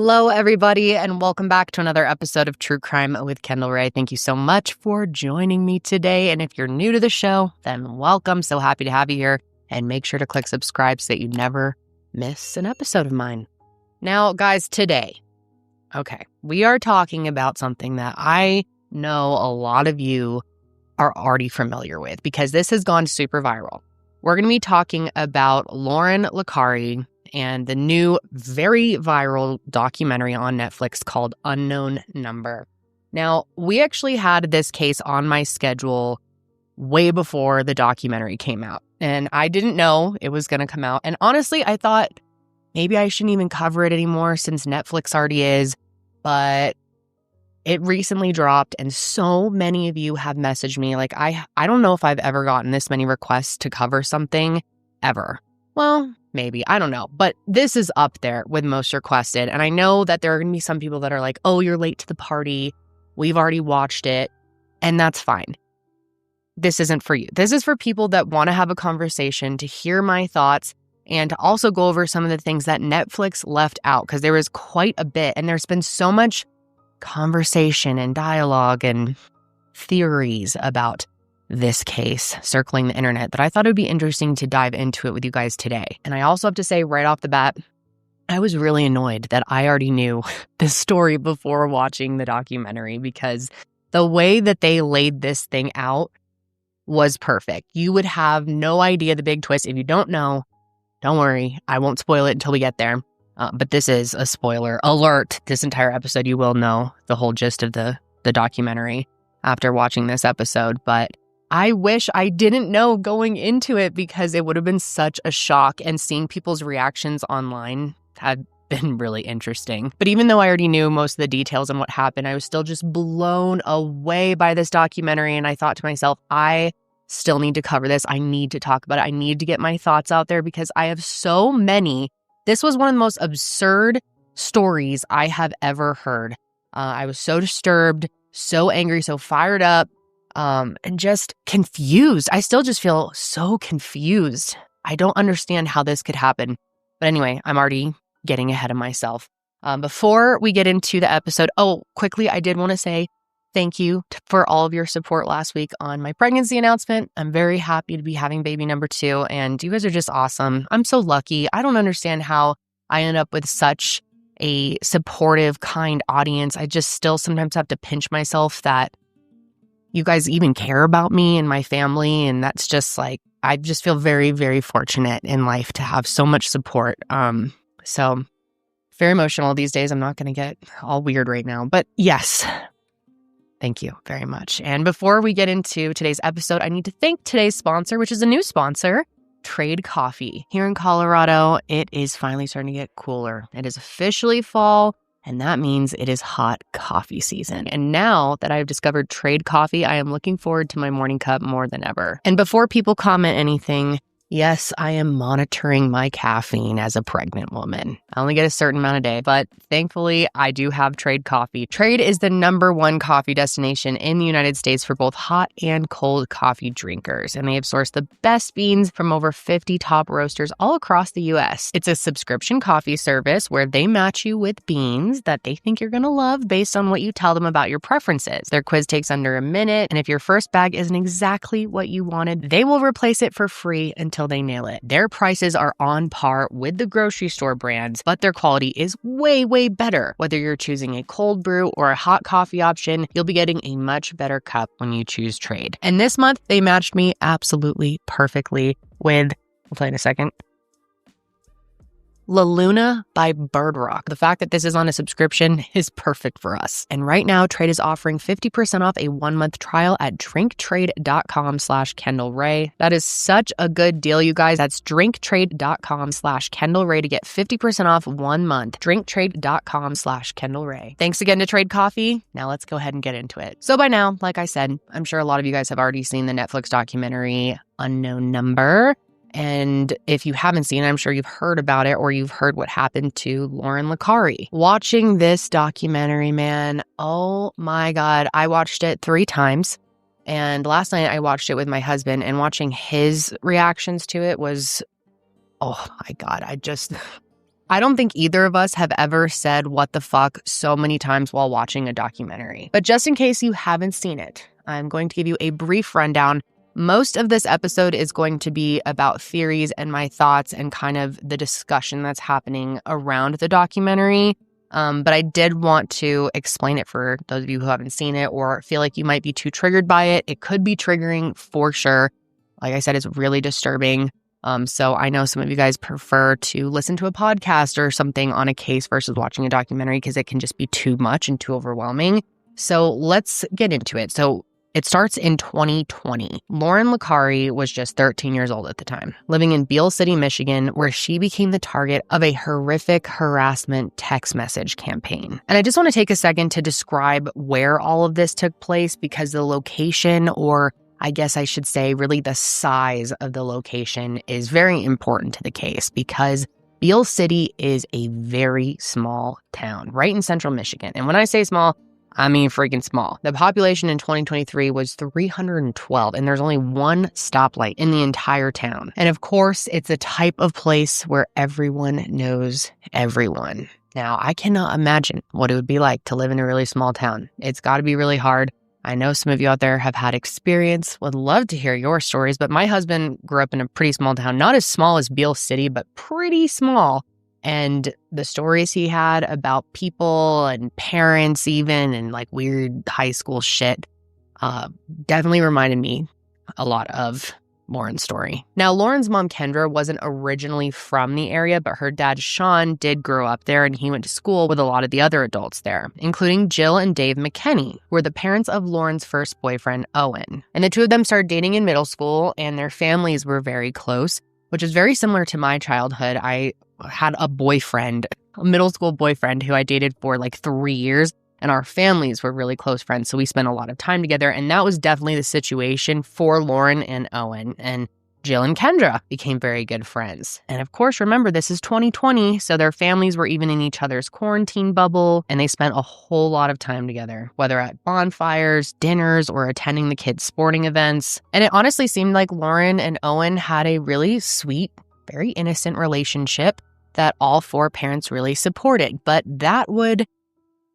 Hello, everybody, and welcome back to another episode of True Crime with Kendall Rae. Thank you so much for joining me today. And if you're new to the show, then welcome. So happy to have you here. And make sure to click subscribe so that you never miss an episode of mine. Now, guys, today, we are talking about something that I know a lot of you are already familiar with because this has gone super viral. We're going to be talking about Lauren Likari and the new, very viral documentary on Netflix called Unknown Number. Now, we actually had this case on my schedule way before the documentary came out, and I didn't know it was going to come out. And honestly, I thought maybe I shouldn't even cover it anymore since Netflix already is, but it recently dropped, and so many of you have messaged me. Like, I don't know if I've ever gotten this many requests to cover something ever. Well, maybe, I don't know, but this is up there with most requested. And I know that there are going to be some people that are like, oh, you're late to the party. We've already watched it. And that's fine. This isn't for you. This is for people that want to have a conversation, to hear my thoughts, and to also go over some of the things that Netflix left out, because there was quite a bit. And there's been so much conversation and dialogue and theories about this case circling the internet that I thought it would be interesting to dive into it with you guys today. And I also have to say right off the bat, I was really annoyed that I already knew this story before watching the documentary, because the way that they laid this thing out was perfect. You would have no idea the big twist. If you don't know, don't worry, I won't spoil it until we get there. But this is a spoiler alert. This entire episode, you will know the whole gist of the documentary after watching this episode. But I wish I didn't know going into it, because it would have been such a shock, and seeing people's reactions online had been really interesting. But even though I already knew most of the details on what happened, I was still just blown away by this documentary. And I thought to myself, I still need to cover this. I need to talk about it. I need to get my thoughts out there, because I have so many. This was one of the most absurd stories I have ever heard. I was so disturbed, so angry, so fired up. And just confused. I still just feel so confused. I don't understand how this could happen. But anyway, I'm already getting ahead of myself. Before we get into the episode, quickly, I did want to say thank you for all of your support last week on my pregnancy announcement. I'm very happy to be having baby number 2, and you guys are just awesome. I'm so lucky. I don't understand how I end up with such a supportive, kind audience. I just still sometimes have to pinch myself that you guys even care about me and my family. And that's just like, I just feel very, very fortunate in life to have so much support. So very emotional these days. I'm not going to get all weird right now, but yes, thank you very much. And before we get into today's episode, I need to thank today's sponsor, which is a new sponsor, Trade Coffee. Here in Colorado, it is finally starting to get cooler. It is officially fall. And that means it is hot coffee season. And now that I've discovered Trade Coffee, I am looking forward to my morning cup more than ever. And before people comment anything, yes, I am monitoring my caffeine as a pregnant woman. I only get a certain amount a day, but thankfully I do have Trade Coffee. Trade is the #1 coffee destination in the United States for both hot and cold coffee drinkers. And they have sourced the best beans from over 50 top roasters all across the US. It's a subscription coffee service where they match you with beans that they think you're going to love based on what you tell them about your preferences. Their quiz takes under a minute, and if your first bag isn't exactly what you wanted, they will replace it for free until they nail it. Their prices are on par with the grocery store brands, but their quality is way, way better. Whether you're choosing a cold brew or a hot coffee option, you'll be getting a much better cup when you choose Trade. And this month, they matched me absolutely perfectly with, I'll play in a second, La Luna by Bird Rock. The fact that this is on a subscription is perfect for us. And right now, Trade is offering 50% off a 1-month trial at drinktrade.com/Kendall Rae. That is such a good deal, you guys. That's drinktrade.com/Kendall Rae to get 50% off 1 month. Drinktrade.com/Kendall Rae. Thanks again to Trade Coffee. Now let's go ahead and get into it. So by now, like I said, I'm sure a lot of you guys have already seen the Netflix documentary Unknown Number. And if you haven't seen it, I'm sure you've heard about it, or you've heard what happened to Lauren Likari. Watching this documentary, man, oh my God, I watched it 3 times. And last night I watched it with my husband, and watching his reactions to it was, oh my God, I don't think either of us have ever said what the fuck so many times while watching a documentary. But just in case you haven't seen it, I'm going to give you a brief rundown. Most of this episode is going to be about theories and my thoughts and kind of the discussion that's happening around the documentary. But I did want to explain it for those of you who haven't seen it or feel like you might be too triggered by it. It could be triggering for sure. Like I said, it's really disturbing. So I know some of you guys prefer to listen to a podcast or something on a case versus watching a documentary because it can just be too much and too overwhelming. So let's get into it. So it starts in 2020. Lauren Likari was just 13 years old at the time, living in Beale City, Michigan, where she became the target of a horrific harassment text message campaign. And I just want to take a second to describe where all of this took place because the location, or I guess I should say really the size of the location, is very important to the case because Beale City is a very small town right in central Michigan. And when I say small, I mean freaking small. The population in 2023 was 312, and there's only one stoplight in the entire town. And of course, it's a type of place where everyone knows everyone. Now, I cannot imagine what it would be like to live in a really small town. It's got to be really hard. I know some of you out there have had experience, would love to hear your stories, but my husband grew up in a pretty small town, not as small as Beale City, but pretty small. And the stories he had about people and parents even and like weird high school shit definitely reminded me a lot of Lauren's story. Now, Lauren's mom, Kendra, wasn't originally from the area, but her dad, Sean, did grow up there and he went to school with a lot of the other adults there, including Jill and Dave McKinney, who were the parents of Lauren's first boyfriend, Owen. And the two of them started dating in middle school and their families were very close, which is very similar to my childhood. I had a boyfriend, a middle school boyfriend who I dated for like 3 years, and our families were really close friends. So we spent a lot of time together. And that was definitely the situation for Lauren and Owen. And Jill and Kendra became very good friends. And of course, remember, this is 2020. So their families were even in each other's quarantine bubble. And they spent a whole lot of time together, whether at bonfires, dinners, or attending the kids' sporting events. And it honestly seemed like Lauren and Owen had a really sweet, very innocent relationship that all four parents really supported. But that would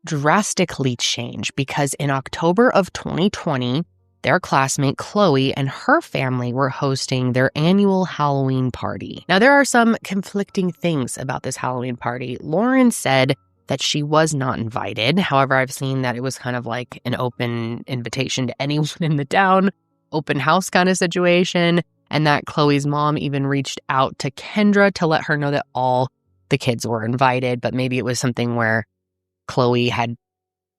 drastically change because in October of 2020, their classmate Chloe and her family were hosting their annual Halloween party. Now, there are some conflicting things about this Halloween party. Lauren said that she was not invited. However, I've seen that it was kind of like an open invitation to anyone in the town, open house kind of situation, and that Chloe's mom even reached out to Kendra to let her know that all the kids were invited, but maybe it was something where Chloe had,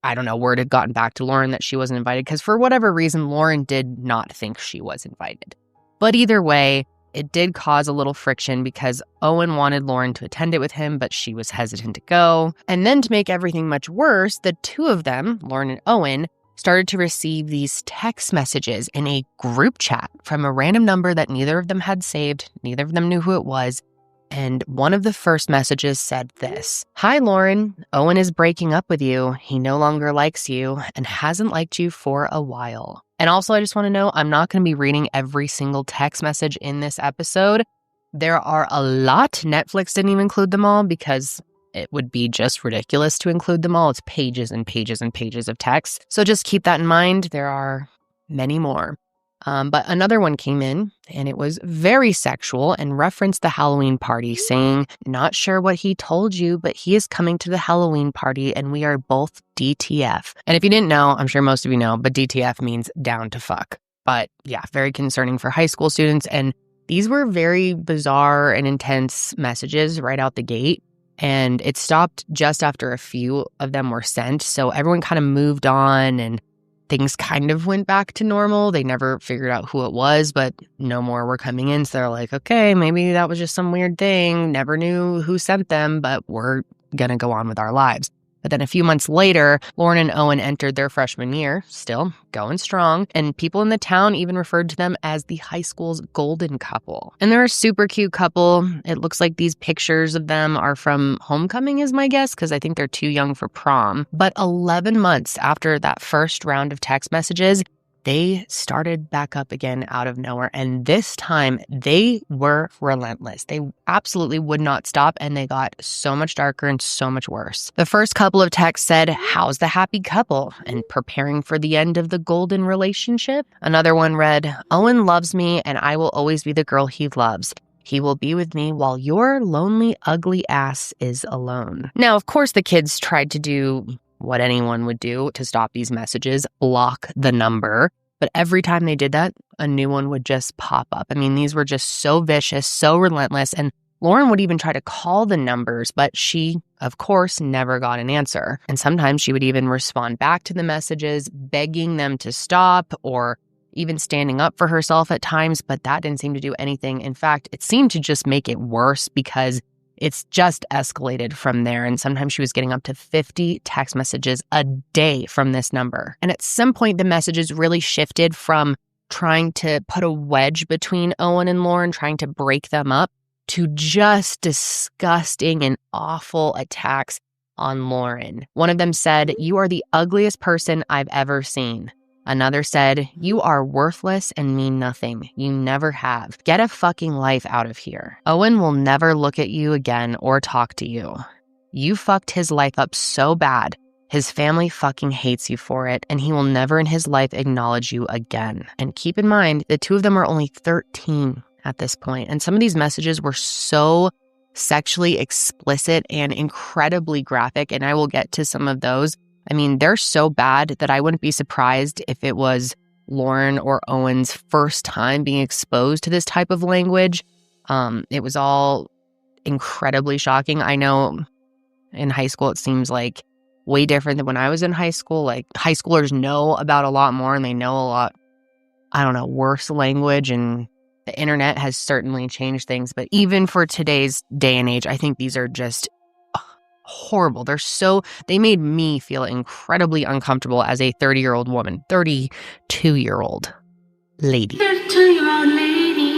I don't know, word had gotten back to Lauren that she wasn't invited because for whatever reason, Lauren did not think she was invited. But either way, it did cause a little friction because Owen wanted Lauren to attend it with him, but she was hesitant to go. And then to make everything much worse, the two of them, Lauren and Owen, started to receive these text messages in a group chat from a random number that neither of them had saved. Neither of them knew who it was. And one of the first messages said this: "Hi, Lauren. Owen is breaking up with you. He no longer likes you and hasn't liked you for a while." And also, I just want to know, I'm not going to be reading every single text message in this episode. There are a lot. Netflix didn't even include them all because it would be just ridiculous to include them all. It's pages and pages and pages of text. So just keep that in mind. There are many more. But another one came in and it was very sexual and referenced the Halloween party, saying, "Not sure what he told you, but he is coming to the Halloween party and we are both DTF." And if you didn't know, I'm sure most of you know, but DTF means down to fuck. But yeah, very concerning for high school students. And these were very bizarre and intense messages right out the gate. And it stopped just after a few of them were sent. So everyone kind of moved on and things kind of went back to normal. They never figured out who it was, but no more were coming in. So they're like, okay, maybe that was just some weird thing. Never knew who sent them, but we're going to go on with our lives. But then a few months later, Lauren and Owen entered their freshman year, still going strong, and people in the town even referred to them as the high school's golden couple. And they're a super cute couple. It looks like these pictures of them are from homecoming is my guess, because I think they're too young for prom. But 11 months after that first round of text messages, they started back up again out of nowhere. And this time they were relentless. They absolutely would not stop, and they got so much darker and so much worse. The first couple of texts said, "How's the happy couple?" and preparing for the end of the golden relationship. Another one read, "Owen loves me and I will always be the girl he loves. He will be with me while your lonely, ugly ass is alone." Now, of course, the kids tried to do what anyone would do to stop these messages, block the number. But every time they did that, a new one would just pop up. I mean, these were just so vicious, so relentless. And Lauren would even try to call the numbers, but she, of course, never got an answer. And sometimes she would even respond back to the messages, begging them to stop or even standing up for herself at times. But that didn't seem to do anything. In fact, it seemed to just make it worse because it's just escalated from there. And sometimes she was getting up to 50 text messages a day from this number. And at some point, the messages really shifted from trying to put a wedge between Owen and Lauren, trying to break them up, to just disgusting and awful attacks on Lauren. One of them said, "You are the ugliest person I've ever seen." Another said, "You are worthless and mean nothing. You never have. Get a fucking life out of here. Owen will never look at you again or talk to you. You fucked his life up so bad. His family fucking hates you for it, and he will never in his life acknowledge you again." And keep in mind, the two of them are only 13 at this point, and some of these messages were so sexually explicit and incredibly graphic, and I will get to some of those. I mean, they're so bad that I wouldn't be surprised if it was Lauren or Owen's first time being exposed to this type of language. It was all incredibly shocking. I know in high school, it seems like way different than when I was in high school. Like, high schoolers know about a lot more and they know a lot, worse language, and the internet has certainly changed things. But even for today's day and age, I think these are just horrible. They made me feel incredibly uncomfortable as a 32-year-old lady.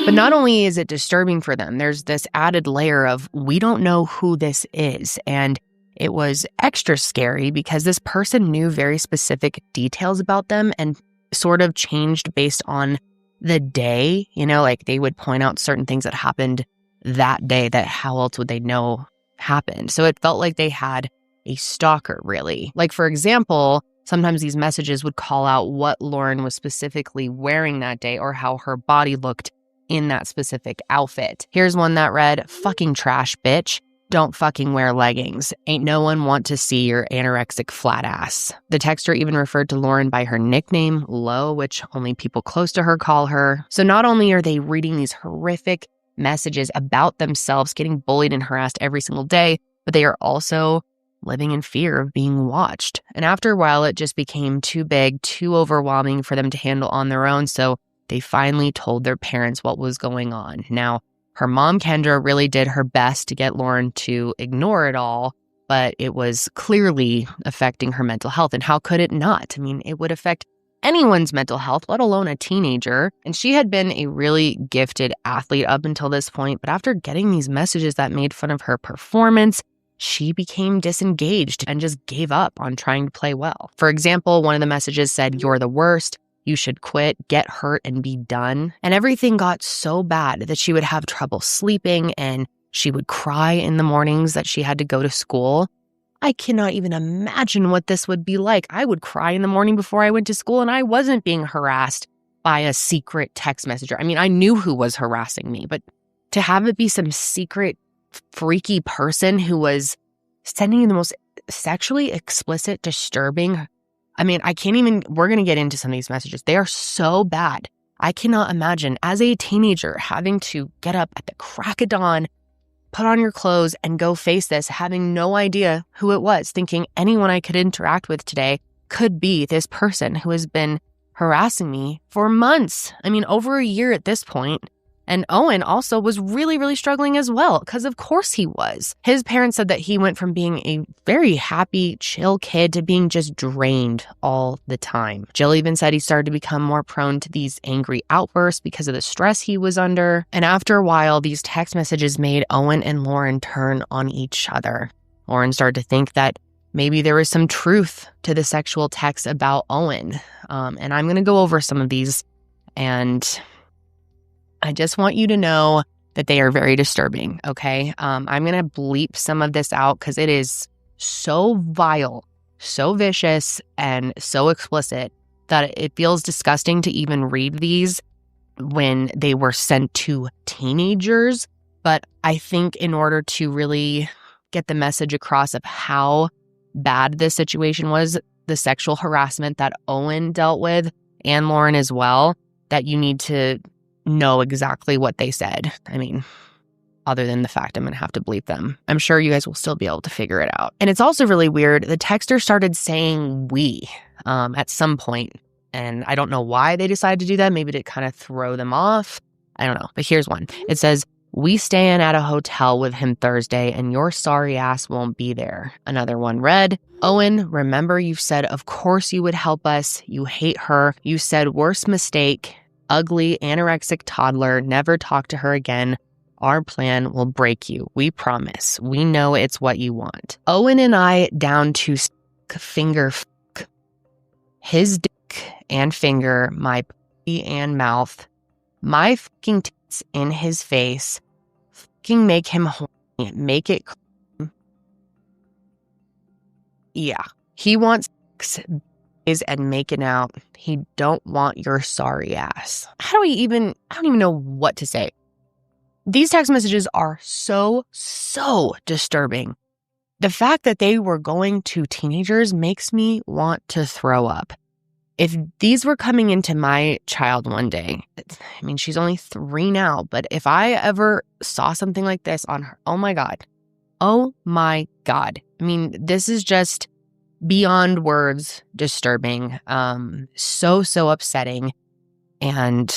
But not only is it disturbing for them, there's this added layer of, we don't know who this is. And it was extra scary because this person knew very specific details about them and sort of changed based on the day. Like, they would point out certain things that happened that day that how else would they know happened. So it felt like they had a stalker, really. Like, for example, sometimes these messages would call out what Lauren was specifically wearing that day or how her body looked in that specific outfit. Here's one that read, "Fucking trash, bitch. Don't fucking wear leggings. Ain't no one want to see your anorexic flat ass." The texter even referred to Lauren by her nickname, Lo, which only people close to her call her. So not only are they reading these horrific messages about themselves, getting bullied and harassed every single day, but they are also living in fear of being watched. And after a while, it just became too big, too overwhelming for them to handle on their own. So they finally told their parents what was going on. Now, her mom, Kendra, really did her best to get Lauren to ignore it all, but it was clearly affecting her mental health. And how could it not? I mean, it would affect anyone's mental health, let alone a teenager. And she had been a really gifted athlete up until this point, but after getting these messages that made fun of her performance, she became disengaged and just gave up on trying to play well. For example, one of the messages said, "You're the worst. You should quit, get hurt, and be done." And everything got so bad that she would have trouble sleeping and she would cry in the mornings that she had to go to school. I cannot even imagine what this would be like. I would cry in the morning before I went to school, and I wasn't being harassed by a secret text messenger. I mean, I knew who was harassing me, but to have it be some secret, freaky person who was sending you the most sexually explicit, disturbing, we're going to get into some of these messages. They are so bad. I cannot imagine as a teenager having to get up at the crack of dawn, put on your clothes, and go face this, having no idea who it was, thinking anyone I could interact with today could be this person who has been harassing me for months. I mean, over a year at this point. And Owen also was really, really struggling as well, because of course he was. His parents said that he went from being a very happy, chill kid to being just drained all the time. Jill even said he started to become more prone to these angry outbursts because of the stress he was under. And after a while, these text messages made Owen and Lauren turn on each other. Lauren started to think that maybe there was some truth to the sexual texts about Owen. And I'm going to go over some of these. And I just want you to know that they are very disturbing, okay? I'm going to bleep some of this out because it is so vile, so vicious, and so explicit that it feels disgusting to even read these when they were sent to teenagers. But I think in order to really get the message across of how bad this situation was, the sexual harassment that Owen dealt with, and Lauren as well, that you need to know exactly what they said. I mean, other than the fact I'm going to have to bleep them. I'm sure you guys will still be able to figure it out. And it's also really weird. The texter started saying we at some point, and I don't know why they decided to do that. Maybe to kind of throw them off. I don't know. But here's one. It says, "We staying at a hotel with him Thursday and your sorry ass won't be there." Another one read, "Owen, remember you said of course you would help us. You hate her. You said worst mistake. Ugly, anorexic toddler. Never talk to her again. Our plan will break you. We promise. We know it's what you want. Owen and I down to finger fuck. His dick and finger, my pussy and mouth. My fucking tits in his face. Fucking make him horny. Make it. Yeah. He wants sex and making out. He don't want your sorry ass." I don't even know what to say. These text messages are so disturbing. The fact that they were going to teenagers makes me want to throw up. If these were coming into my child one day, I mean, she's only 3 now, but if I ever saw something like this on her, oh my God. Oh my God. I mean, this is just beyond words disturbing. So upsetting. And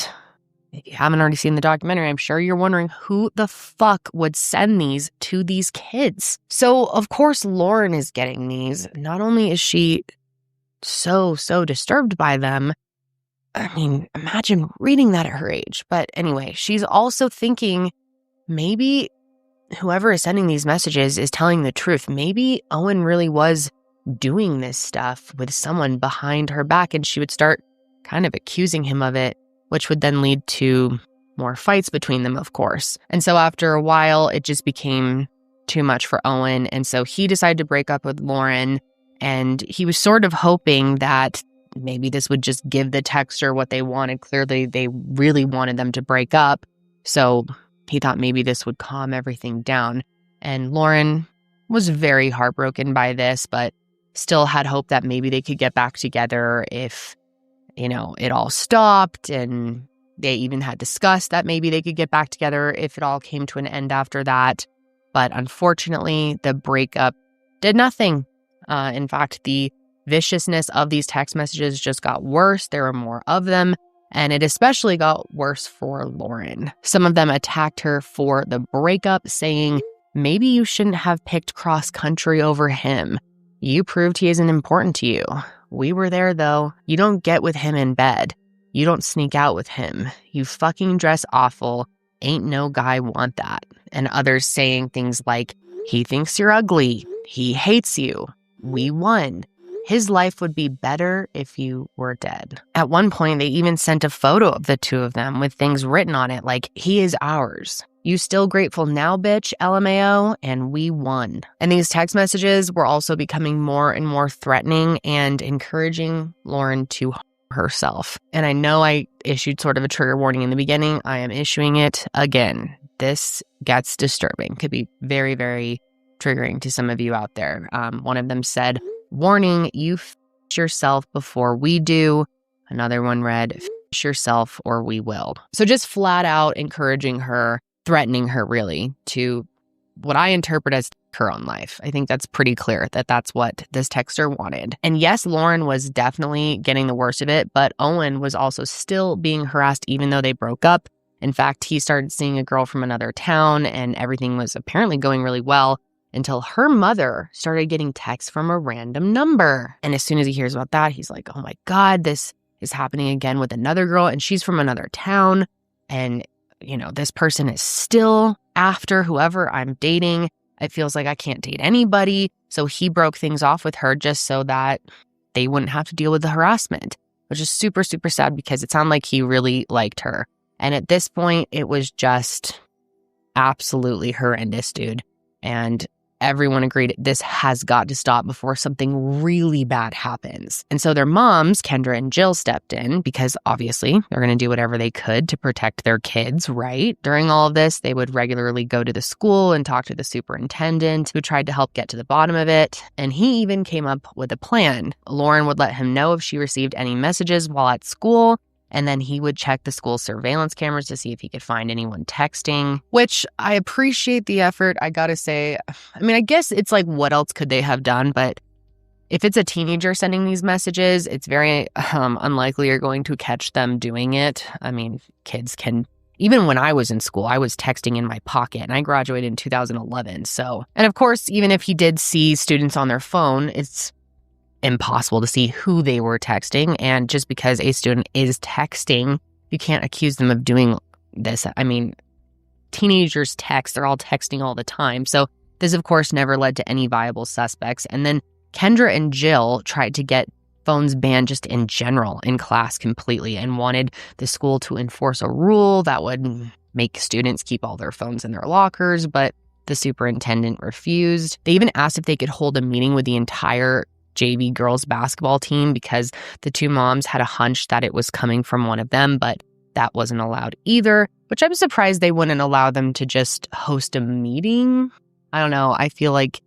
if you haven't already seen the documentary, I'm sure you're wondering who the fuck would send these to these kids. So, of course, Lauren is getting these. Not only is she so disturbed by them, I mean, imagine reading that at her age. But anyway, she's also thinking maybe whoever is sending these messages is telling the truth. Maybe Owen really was doing this stuff with someone behind her back, and she would start kind of accusing him of it, which would then lead to more fights between them, of course. And so after a while, it just became too much for Owen. And so he decided to break up with Lauren. And he was sort of hoping that maybe this would just give the texter what they wanted. Clearly, they really wanted them to break up. So he thought maybe this would calm everything down. And Lauren was very heartbroken by this, but still had hope that maybe they could get back together if, you know, it all stopped. And they even had discussed that maybe they could get back together if it all came to an end after that. But unfortunately, the breakup did nothing. In fact, the viciousness of these text messages just got worse. There were more of them. And it especially got worse for Lauren. Some of them attacked her for the breakup, saying, maybe you shouldn't have picked cross country over him. You proved he isn't important to you. We were there, though. You don't get with him in bed. You don't sneak out with him. You fucking dress awful. Ain't no guy want that. And others saying things like, he thinks you're ugly. He hates you. We won. His life would be better if you were dead. At one point, they even sent a photo of the two of them with things written on it like, he is ours. You still grateful now, bitch, LMAO, and we won. And these text messages were also becoming more and more threatening and encouraging Lauren to harm herself. And I know I issued sort of a trigger warning in the beginning. I am issuing it again. This gets disturbing. Could be very, very triggering to some of you out there. One of them said, warning, you f*** yourself before we do. Another one read, f*** yourself or we will. So just flat out encouraging her, threatening her really to what I interpret as her own life. I think that's pretty clear that that's what this texter wanted. And yes, Lauren was definitely getting the worst of it, but Owen was also still being harassed even though they broke up. In fact, he started seeing a girl from another town and everything was apparently going really well until her mother started getting texts from a random number. And as soon as he hears about that, he's like, oh my God, this is happening again with another girl and she's from another town. And, you know, this person is still after whoever I'm dating. It feels like I can't date anybody. So he broke things off with her just so that they wouldn't have to deal with the harassment, which is super, super sad because it sounded like he really liked her. And at this point, it was just absolutely horrendous, dude. And everyone agreed this has got to stop before something really bad happens. And so their moms, Kendra and Jill, stepped in because obviously they're going to do whatever they could to protect their kids, right? During all of this, they would regularly go to the school and talk to the superintendent who tried to help get to the bottom of it. And he even came up with a plan. Lauren would let him know if she received any messages while at school, and then he would check the school surveillance cameras to see if he could find anyone texting, which I appreciate the effort. I gotta say, I mean, I guess it's like, what else could they have done? But if it's a teenager sending these messages, it's very unlikely you're going to catch them doing it. I mean, kids can, even when I was in school, I was texting in my pocket and I graduated in 2011. So, and of course, even if he did see students on their phone, it's impossible to see who they were texting. And just because a student is texting, you can't accuse them of doing this. I mean, teenagers text, they're all texting all the time. So this, of course, never led to any viable suspects. And then Kendra and Jill tried to get phones banned just in general in class completely and wanted the school to enforce a rule that would make students keep all their phones in their lockers, but the superintendent refused. They even asked if they could hold a meeting with the entire JV girls basketball team because the two moms had a hunch that it was coming from one of them, but that wasn't allowed either, which I'm surprised they wouldn't allow them to just host a meeting. I don't know. I feel like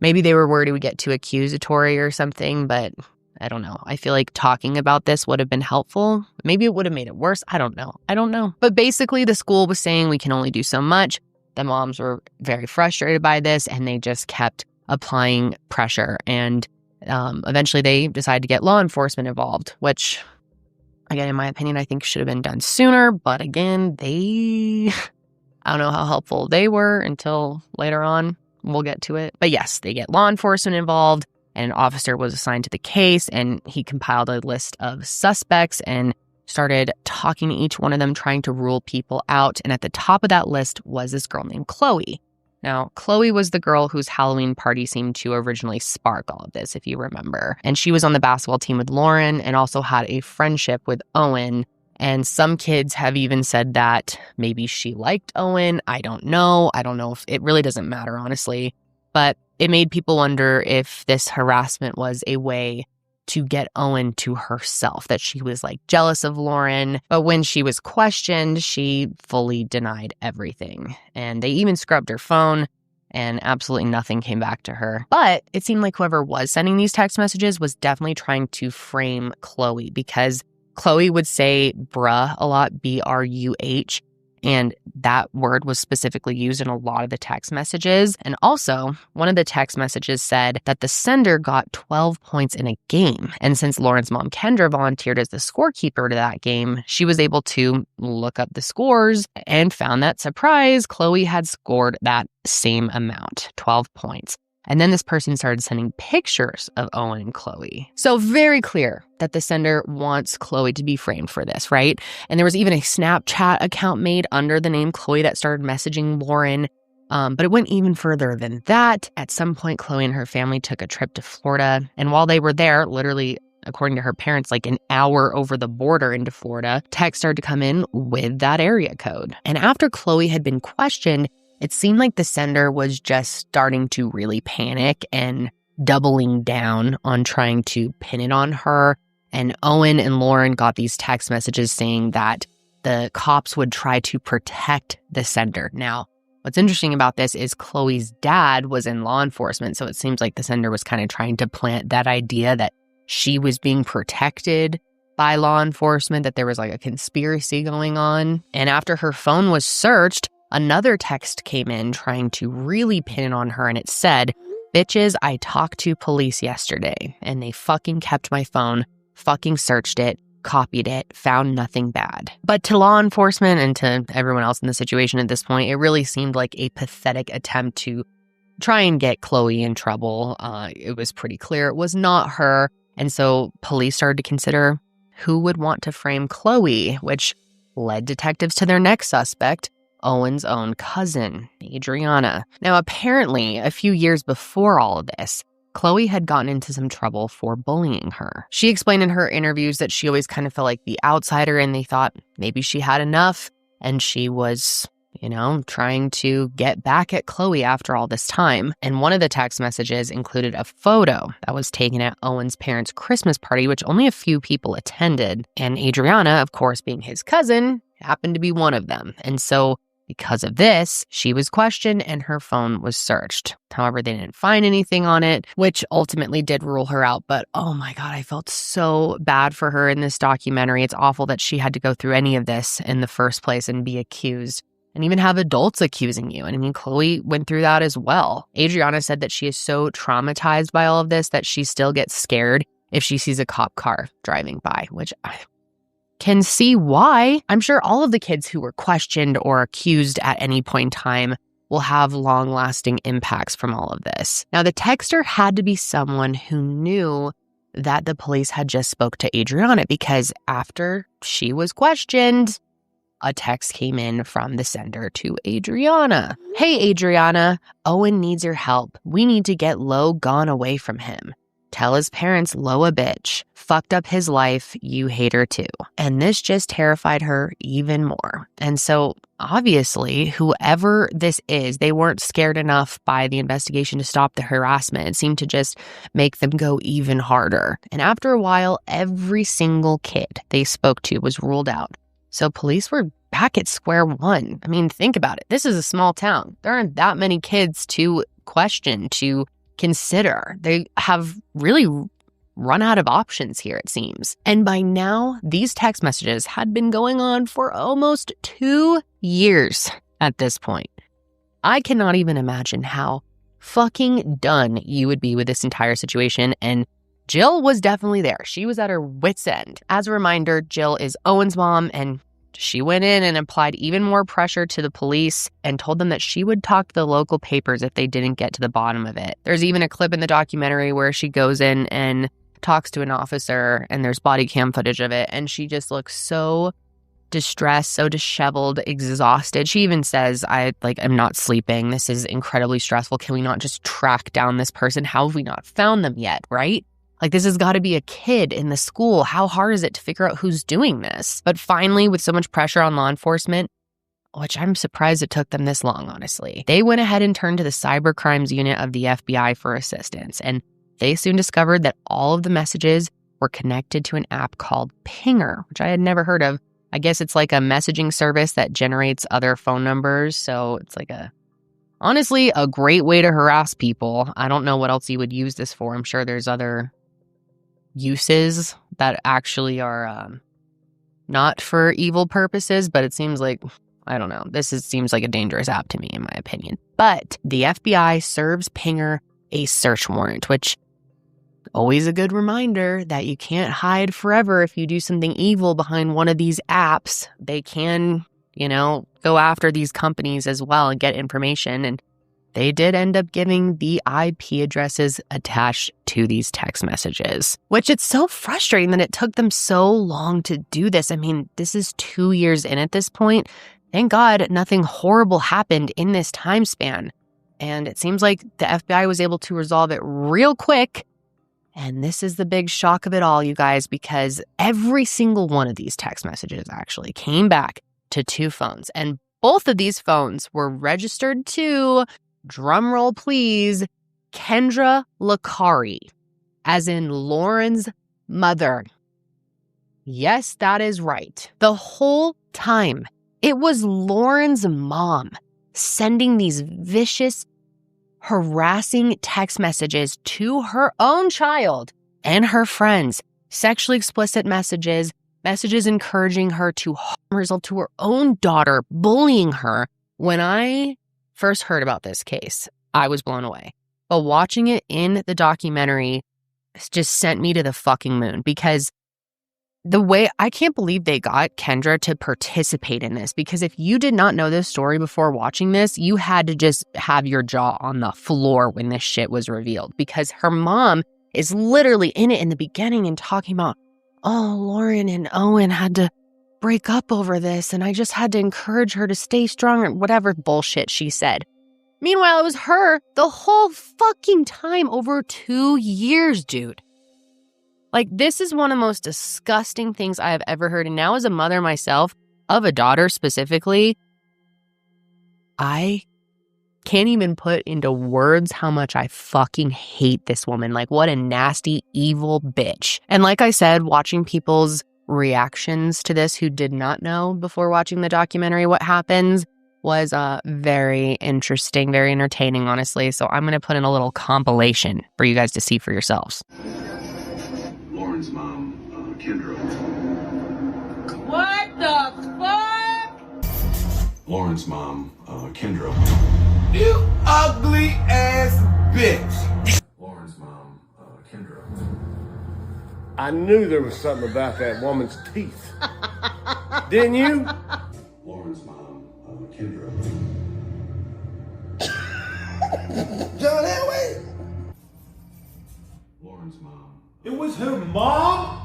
maybe they were worried it would get too accusatory or something, but I don't know. I feel like talking about this would have been helpful. Maybe it would have made it worse. I don't know. But basically the school was saying we can only do so much. The moms were very frustrated by this and they just kept applying pressure. And eventually they decided to get law enforcement involved, which, again, in my opinion, I think should have been done sooner. But again, I don't know how helpful they were until later on. We'll get to it. But yes, they get law enforcement involved and an officer was assigned to the case and he compiled a list of suspects and started talking to each one of them, trying to rule people out. And at the top of that list was this girl named Chloe. Now, Chloe was the girl whose Halloween party seemed to originally spark all of this, if you remember. And she was on the basketball team with Lauren and also had a friendship with Owen. And some kids have even said that maybe she liked Owen. I don't know. I don't know if it really doesn't matter, honestly. But it made people wonder if this harassment was a way to get Owen to herself, that she was like jealous of Lauren. But when she was questioned, she fully denied everything. And they even scrubbed her phone and absolutely nothing came back to her. But it seemed like whoever was sending these text messages was definitely trying to frame Chloe because Chloe would say bruh a lot, B-R-U-H. And that word was specifically used in a lot of the text messages. And also, one of the text messages said that the sender got 12 points in a game. And since Lauren's mom, Kendra, volunteered as the scorekeeper to that game, she was able to look up the scores and found that, surprise, Chloe had scored that same amount, 12 points. And then this person started sending pictures of Owen and Chloe. So very clear that the sender wants Chloe to be framed for this, right? And there was even a Snapchat account made under the name Chloe that started messaging Lauren. But it went even further than that. At some point, Chloe and her family took a trip to Florida. And while they were there, literally, according to her parents, like an hour over the border into Florida, texts started to come in with that area code. And after Chloe had been questioned, it seemed like the sender was just starting to really panic and doubling down on trying to pin it on her. And Owen and Lauren got these text messages saying that the cops would try to protect the sender. Now, what's interesting about this is Chloe's dad was in law enforcement, so it seems like the sender was kind of trying to plant that idea that she was being protected by law enforcement, that there was like a conspiracy going on. And after her phone was searched, another text came in trying to really pin it on her, and it said, "Bitches, I talked to police yesterday, and they fucking kept my phone, fucking searched it, copied it, found nothing bad." But to law enforcement and to everyone else in the situation at this point, it really seemed like a pathetic attempt to try and get Chloe in trouble. It was pretty clear it was not her, and so police started to consider who would want to frame Chloe, which led detectives to their next suspect, Owen's own cousin, Adriana. Now, apparently, a few years before all of this, Chloe had gotten into some trouble for bullying her. She explained in her interviews that she always kind of felt like the outsider, and they thought maybe she had enough, and she was, trying to get back at Chloe after all this time. And one of the text messages included a photo that was taken at Owen's parents' Christmas party, which only a few people attended. And Adriana, of course, being his cousin, happened to be one of them. And so because of this, she was questioned and her phone was searched. However, they didn't find anything on it, which ultimately did rule her out. But oh my God, I felt so bad for her in this documentary. It's awful that she had to go through any of this in the first place and be accused and even have adults accusing you. And I mean, Chloe went through that as well. Adriana said that she is so traumatized by all of this that she still gets scared if she sees a cop car driving by, which I can see why. I'm sure all of the kids who were questioned or accused at any point in time will have long-lasting impacts from all of this. Now, the texter had to be someone who knew that the police had just spoke to Adriana, because after she was questioned, a text came in from the sender to Adriana. Hey, Adriana, Owen needs your help. We need to get Lo gone away from him. Tell his parents Lo a bitch. Fucked up his life. You hate her too. And this just terrified her even more. And so obviously, whoever this is, they weren't scared enough by the investigation to stop the harassment. It seemed to just make them go even harder. And after a while, every single kid they spoke to was ruled out. So police were back at square one. I mean, think about it. This is a small town. There aren't that many kids to question, to consider. They have really run out of options here, it seems. And by now, these text messages had been going on for almost 2 years at this point. I cannot even imagine how fucking done you would be with this entire situation. And Jill was definitely there. She was at her wit's end. As a reminder, Jill is Owen's mom, and she went in and applied even more pressure to the police and told them that she would talk to the local papers if they didn't get to the bottom of it. There's even a clip in the documentary where she goes in and talks to an officer, and there's body cam footage of it, and she just looks so distressed, so disheveled, exhausted. She even says, I'm not sleeping. This is incredibly stressful. Can we not just track down this person? How have we not found them yet, right? This has got to be a kid in the school. How hard is it to figure out who's doing this? But finally, with so much pressure on law enforcement, which I'm surprised it took them this long, honestly, they went ahead and turned to the cyber crimes unit of the FBI for assistance. And they soon discovered that all of the messages were connected to an app called Pinger, which I had never heard of. I guess it's like a messaging service that generates other phone numbers. So it's honestly, a great way to harass people. I don't know what else you would use this for. I'm sure there's other uses that actually are not for evil purposes, but it seems like, I don't know, seems like a dangerous app to me, in my opinion. But the FBI serves Pinger a search warrant, which always a good reminder that you can't hide forever. If you do something evil behind one of these apps, they can, go after these companies as well and get information. And they did end up giving the IP addresses attached to these text messages, which it's so frustrating that it took them so long to do this. I mean, this is 2 years in at this point. Thank God nothing horrible happened in this time span. And it seems like the FBI was able to resolve it real quick. And this is the big shock of it all, you guys, because every single one of these text messages actually came back to 2 phones. And both of these phones were registered to, drumroll please, Kendall Likari, as in Lauren's mother. Yes, that is right. The whole time, it was Lauren's mom sending these vicious, harassing text messages to her own child and her friends, sexually explicit messages encouraging her to harm herself, to her own daughter, bullying her. When I first heard about this case, I was blown away. But watching it in the documentary just sent me to the fucking moon, because the way, I can't believe they got Kendra to participate in this, because if you did not know this story before watching this, you had to just have your jaw on the floor when this shit was revealed, because her mom is literally in it in the beginning and talking about, oh, Lauren and Owen had to break up over this, and I just had to encourage her to stay strong, or whatever bullshit she said. Meanwhile, it was her the whole fucking time, over 2 years, dude. Like, this is one of the most disgusting things I have ever heard. And now as a mother myself, of a daughter specifically, I can't even put into words how much I fucking hate this woman. Like, what a nasty, evil bitch. And like I said, watching people's reactions to this who did not know before watching the documentary what happens was very interesting, very entertaining, honestly. So I'm going to put in a little compilation for you guys to see for yourselves. Lauren's mom, Kendall. What the fuck? Lauren's mom, Kendall. You ugly ass bitch. Lauren's mom, Kendall. I knew there was something about that woman's teeth. Didn't you? Lauren's mom, Kendall. John Elway. Lauren's mom. It was her mom?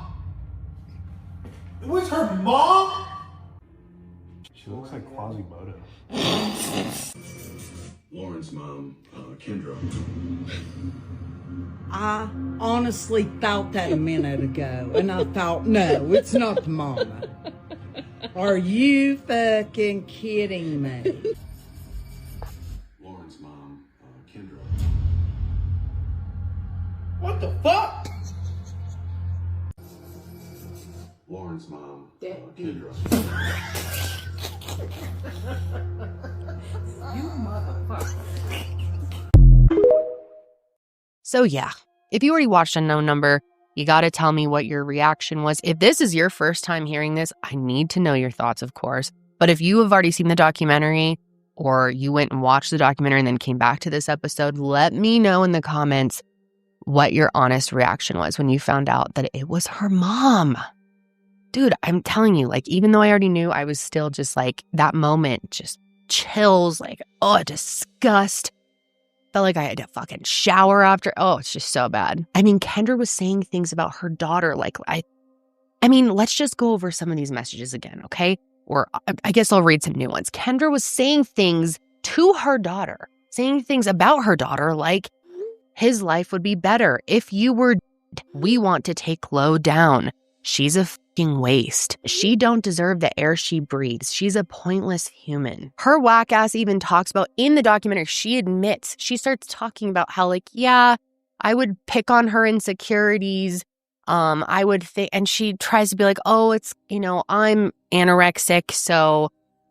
It was her mom? She looks like Quasimodo. Lauren's mom, Kendall. I honestly thought that a minute ago, and I thought, no, it's not the mama. Are you fucking kidding me? Lauren's mom, Kendall. What the fuck? Lauren's mom, Kendall. You motherfucker. So yeah, if you already watched Unknown Number, you got to tell me what your reaction was. If this is your first time hearing this, I need to know your thoughts, of course. But if you have already seen the documentary, or you went and watched the documentary and then came back to this episode, let me know in the comments what your honest reaction was when you found out that it was her mom. Dude, I'm telling you, like, even though I already knew, I was still just like, that moment, just chills, like, oh, disgust. Felt like I had to fucking shower after. Oh, it's just so bad. I mean, Kendra was saying things about her daughter. Like, I mean, let's just go over some of these messages again, okay? Or I guess I'll read some new ones. Kendra was saying things to her daughter, saying things about her daughter like, his life would be better if you were dead. We want to take Lo down. She's a fucking waste. She don't deserve the air she breathes. She's a pointless human. Her whack ass even talks about, in the documentary, she admits, she starts talking about how, like, yeah, I would pick on her insecurities. I would think, and she tries to be like, oh, it's, I'm anorexic, so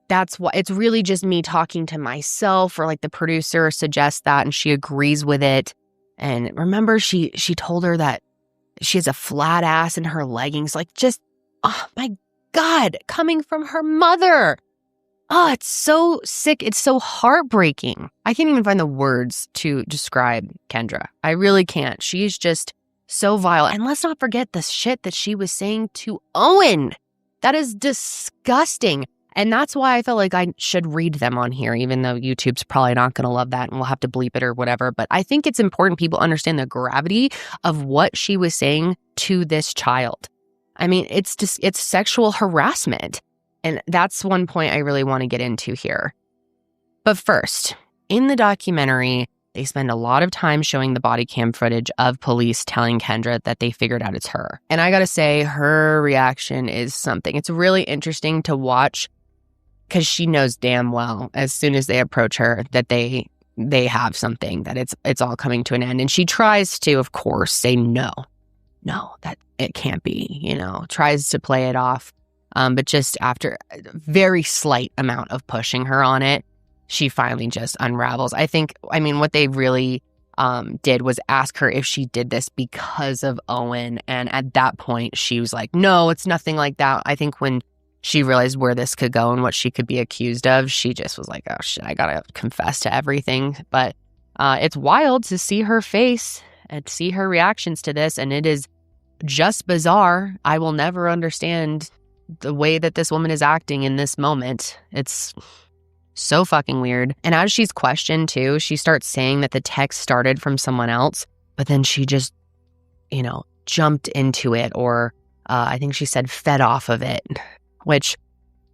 that's why, it's really just me talking to myself, or like the producer suggests that, and she agrees with it. And remember, she told her that she has a flat ass in her leggings, like, just, oh my God, coming from her mother. Oh, it's so sick. It's so heartbreaking. I can't even find the words to describe Kendra. I really can't. She's just so vile. And let's not forget the shit that she was saying to Owen. That is disgusting. And that's why I felt like I should read them on here, even though YouTube's probably not going to love that and we'll have to bleep it or whatever. But I think it's important people understand the gravity of what she was saying to this child. I mean, it's sexual harassment. And that's one point I really want to get into here. But first, in the documentary, they spend a lot of time showing the body cam footage of police telling Kendra that they figured out it's her. And I got to say, her reaction is something. It's really interesting to watch, because she knows damn well, as soon as they approach her, that they have something, that it's all coming to an end. And she tries to, of course, say no, that it can't be, tries to play it off. But just after a very slight amount of pushing her on it, she finally just unravels. What they really did was ask her if she did this because of Owen. And at that point, she was like, no, it's nothing like that. I think when she realized where this could go and what she could be accused of, she just was like, oh shit, I gotta confess to everything. But it's wild to see her face and see her reactions to this. And it is just bizarre. I will never understand the way that this woman is acting in this moment. It's so fucking weird. And as she's questioned too, she starts saying that the text started from someone else, but then she just, jumped into it, or I think she said fed off of it. which,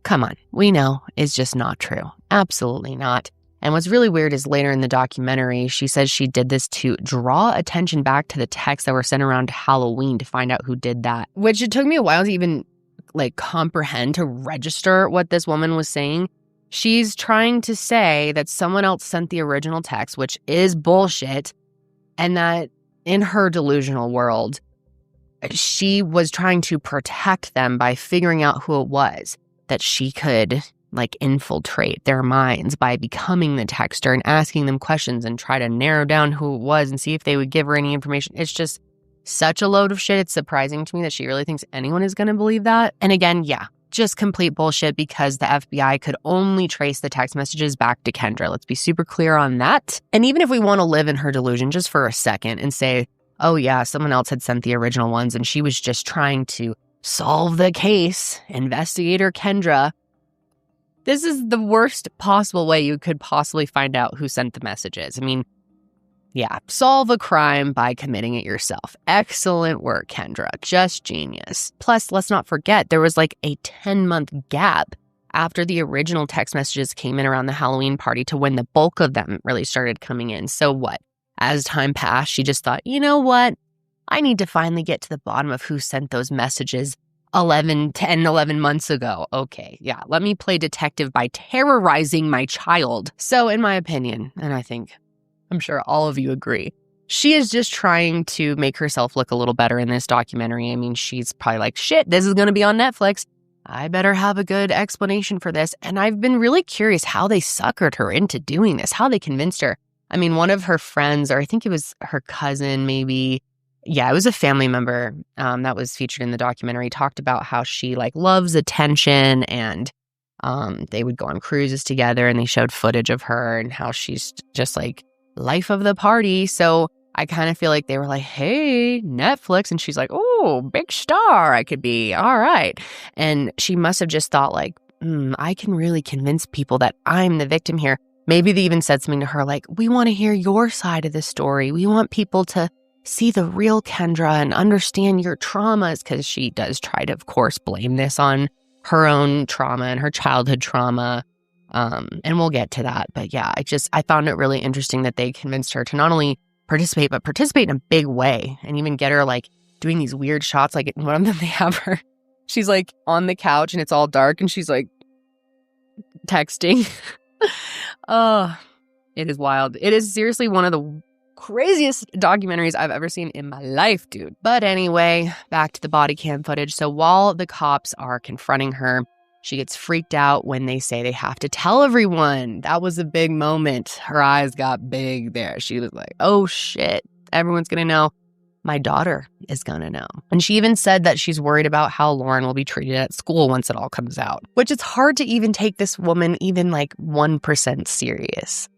come on, we know is just not true. Absolutely not. And what's really weird is later in the documentary, she says she did this to draw attention back to the texts that were sent around Halloween to find out who did that, which it took me a while to even comprehend, to register what this woman was saying. She's trying to say that someone else sent the original text, which is bullshit, and that in her delusional world, she was trying to protect them by figuring out who it was, that she could infiltrate their minds by becoming the texter and asking them questions and try to narrow down who it was and see if they would give her any information. It's just such a load of shit. It's surprising to me that she really thinks anyone is going to believe that. And again, yeah, just complete bullshit, because the FBI could only trace the text messages back to Kendra. Let's be super clear on that. And even if we want to live in her delusion just for a second and say, oh yeah, someone else had sent the original ones and she was just trying to solve the case, investigator Kendra, this is the worst possible way you could possibly find out who sent the messages. I mean, yeah, solve a crime by committing it yourself. Excellent work, Kendra. Just genius. Plus, let's not forget, there was a 10-month gap after the original text messages came in around the Halloween party to when the bulk of them really started coming in. So what? As time passed, she just thought, you know what? I need to finally get to the bottom of who sent those messages 11 months ago. Okay, yeah, let me play detective by terrorizing my child. So in my opinion, and I'm sure all of you agree, she is just trying to make herself look a little better in this documentary. I mean, she's probably like, shit, this is going to be on Netflix. I better have a good explanation for this. And I've been really curious how they suckered her into doing this, how they convinced her. I mean, one of her friends, or I think it was her cousin maybe, yeah, it was a family member that was featured in the documentary, talked about how she loves attention, and they would go on cruises together, and they showed footage of her and how she's just life of the party. So I kind of feel like they were like, hey, Netflix. And she's like, oh, big star I could be. All right. And she must have just thought I can really convince people that I'm the victim here. Maybe they even said something to her we want to hear your side of the story. We want people to see the real Kendra and understand your traumas, because she does try to, of course, blame this on her own trauma and her childhood trauma. And we'll get to that. But yeah, I found it really interesting that they convinced her to not only participate, but participate in a big way, and even get her doing these weird shots. One of them, they have her, she's on the couch and it's all dark and she's texting. Oh, it is wild. It is seriously one of the craziest documentaries I've ever seen in my life, dude. But anyway, back to the body cam footage. So while the cops are confronting her, she gets freaked out when they say they have to tell everyone. That was a big moment. Her eyes got big there. She was like, oh shit, everyone's gonna know. My daughter is gonna know. And she even said that she's worried about how Lauren will be treated at school once it all comes out, which it's hard to even take this woman even 1% serious.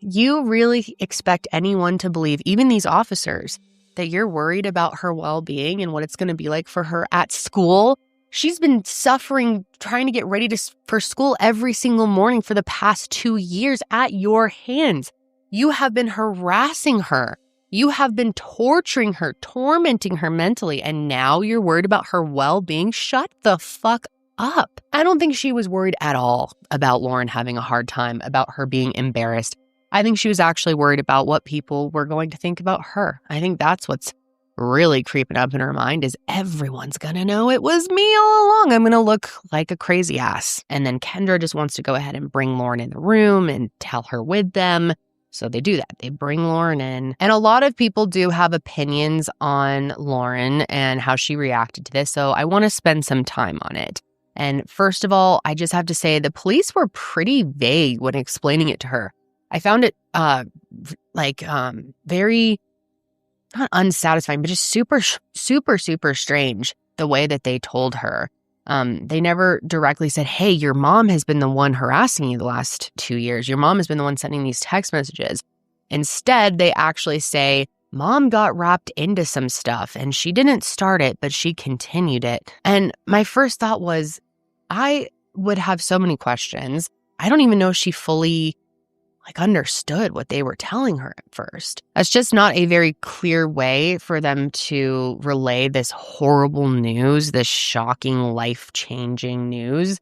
You really expect anyone to believe, even these officers, that you're worried about her well-being and what it's going to be like for her at school? She's been suffering trying to get ready for school every single morning for the past 2 years at your hands. You have been harassing her. You have been torturing her, tormenting her mentally, and now you're worried about her well-being? Shut the fuck up. I don't think she was worried at all about Lauren having a hard time, about her being embarrassed. I think she was actually worried about what people were going to think about her. I think that's what's really creeping up in her mind, is everyone's gonna know it was me all along. I'm gonna look like a crazy ass. And then Kendra just wants to go ahead and bring Lauren in the room and tell her with them. So they do that. They bring Lauren in. And a lot of people do have opinions on Lauren and how she reacted to this. So I want to spend some time on it. And first of all, I just have to say the police were pretty vague when explaining it to her. I found it very, not unsatisfying, but just super, super, super strange the way that they told her. They never directly said, hey, your mom has been the one harassing you the last 2 years. Your mom has been the one sending these text messages. Instead, they actually say, mom got wrapped into some stuff and she didn't start it, but she continued it. And my first thought was, I would have so many questions. I don't even know if she fully understood what they were telling her at first. That's just not a very clear way for them to relay this horrible news, this shocking, life-changing news.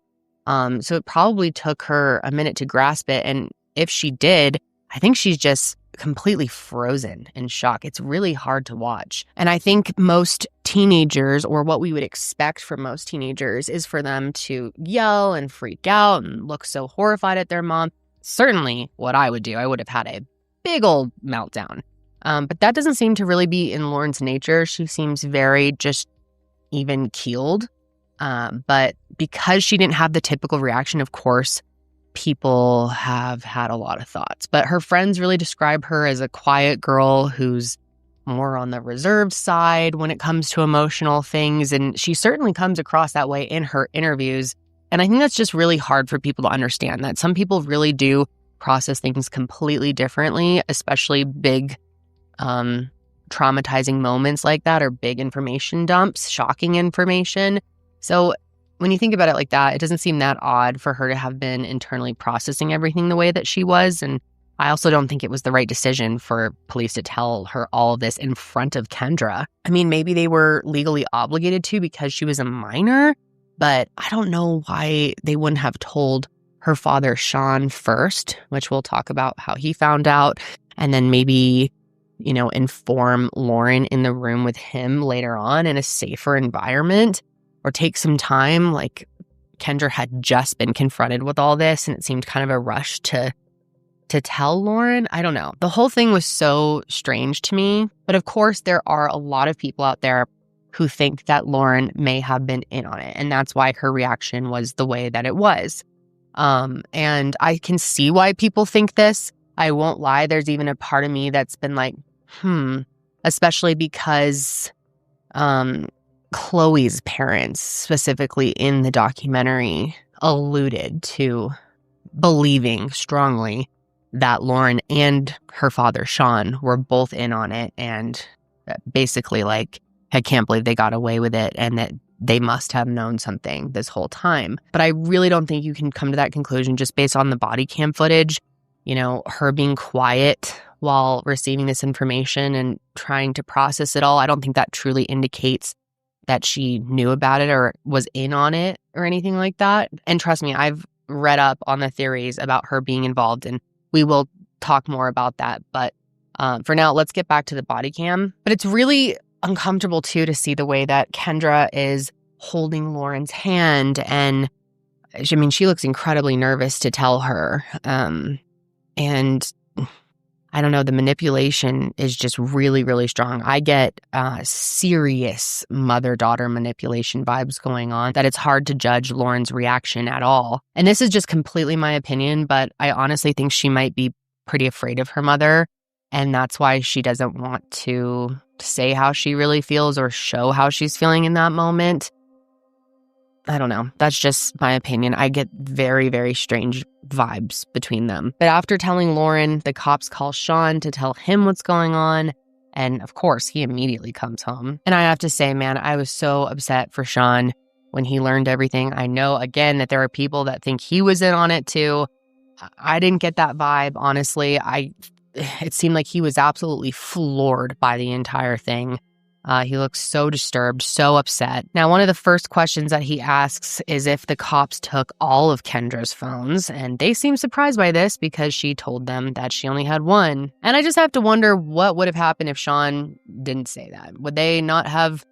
So it probably took her a minute to grasp it. And if she did, I think she's just completely frozen in shock. It's really hard to watch. And I think most teenagers, or what we would expect from most teenagers, is for them to yell and freak out and look so horrified at their mom. Certainly what I would do. I would have had a big old meltdown. But that doesn't seem to really be in Lauren's nature. She seems very just even keeled. But because she didn't have the typical reaction, of course, people have had a lot of thoughts. But her friends really describe her as a quiet girl who's more on the reserved side when it comes to emotional things. And she certainly comes across that way in her interviews. And I think that's just really hard for people to understand, that some people really do process things completely differently, especially big traumatizing moments like that, or big information dumps, shocking information. So when you think about it like that, it doesn't seem that odd for her to have been internally processing everything the way that she was. And I also don't think it was the right decision for police to tell her all of this in front of Kendra. I mean, maybe they were legally obligated to because she was a minor, but I don't know why they wouldn't have told her father, Sean, first, which we'll talk about how he found out, and then maybe, inform Lauren in the room with him later on in a safer environment, or take some time. Like, Kendra had just been confronted with all this, and it seemed kind of a rush to tell Lauren. I don't know. The whole thing was so strange to me. But of course, there are a lot of people out there who think that Lauren may have been in on it. And that's why her reaction was the way that it was. And I can see why people think this. I won't lie. There's even a part of me that's been like, especially because Chloe's parents, specifically in the documentary, alluded to believing strongly that Lauren and her father, Sean, were both in on it, and basically like, I can't believe they got away with it, and that they must have known something this whole time. But I really don't think you can come to that conclusion just based on the body cam footage. Her being quiet while receiving this information and trying to process it all. I don't think that truly indicates that she knew about it or was in on it or anything like that. And trust me, I've read up on the theories about her being involved, and we will talk more about that. But for now, let's get back to the body cam. But it's really uncomfortable too to see the way that Kendra is holding Lauren's hand, and she looks incredibly nervous to tell her. And I don't know, the manipulation is just really, really strong. I get serious mother-daughter manipulation vibes going on, that it's hard to judge Lauren's reaction at all. And this is just completely my opinion, but I honestly think she might be pretty afraid of her mother, and that's why she doesn't want to say how she really feels or show how she's feeling in that moment. I don't know. That's just my opinion. I get very, very strange vibes between them. But after telling Lauren, the cops call Sean to tell him what's going on. And of course, he immediately comes home. And I have to say, man, I was so upset for Sean when he learned everything. I know, again, that there are people that think he was in on it too. I didn't get that vibe, honestly. It seemed like he was absolutely floored by the entire thing. He looks so disturbed, so upset. Now, one of the first questions that he asks is if the cops took all of Kendra's phones, and they seem surprised by this because she told them that she only had one. And I just have to wonder what would have happened if Sean didn't say that. Would they not have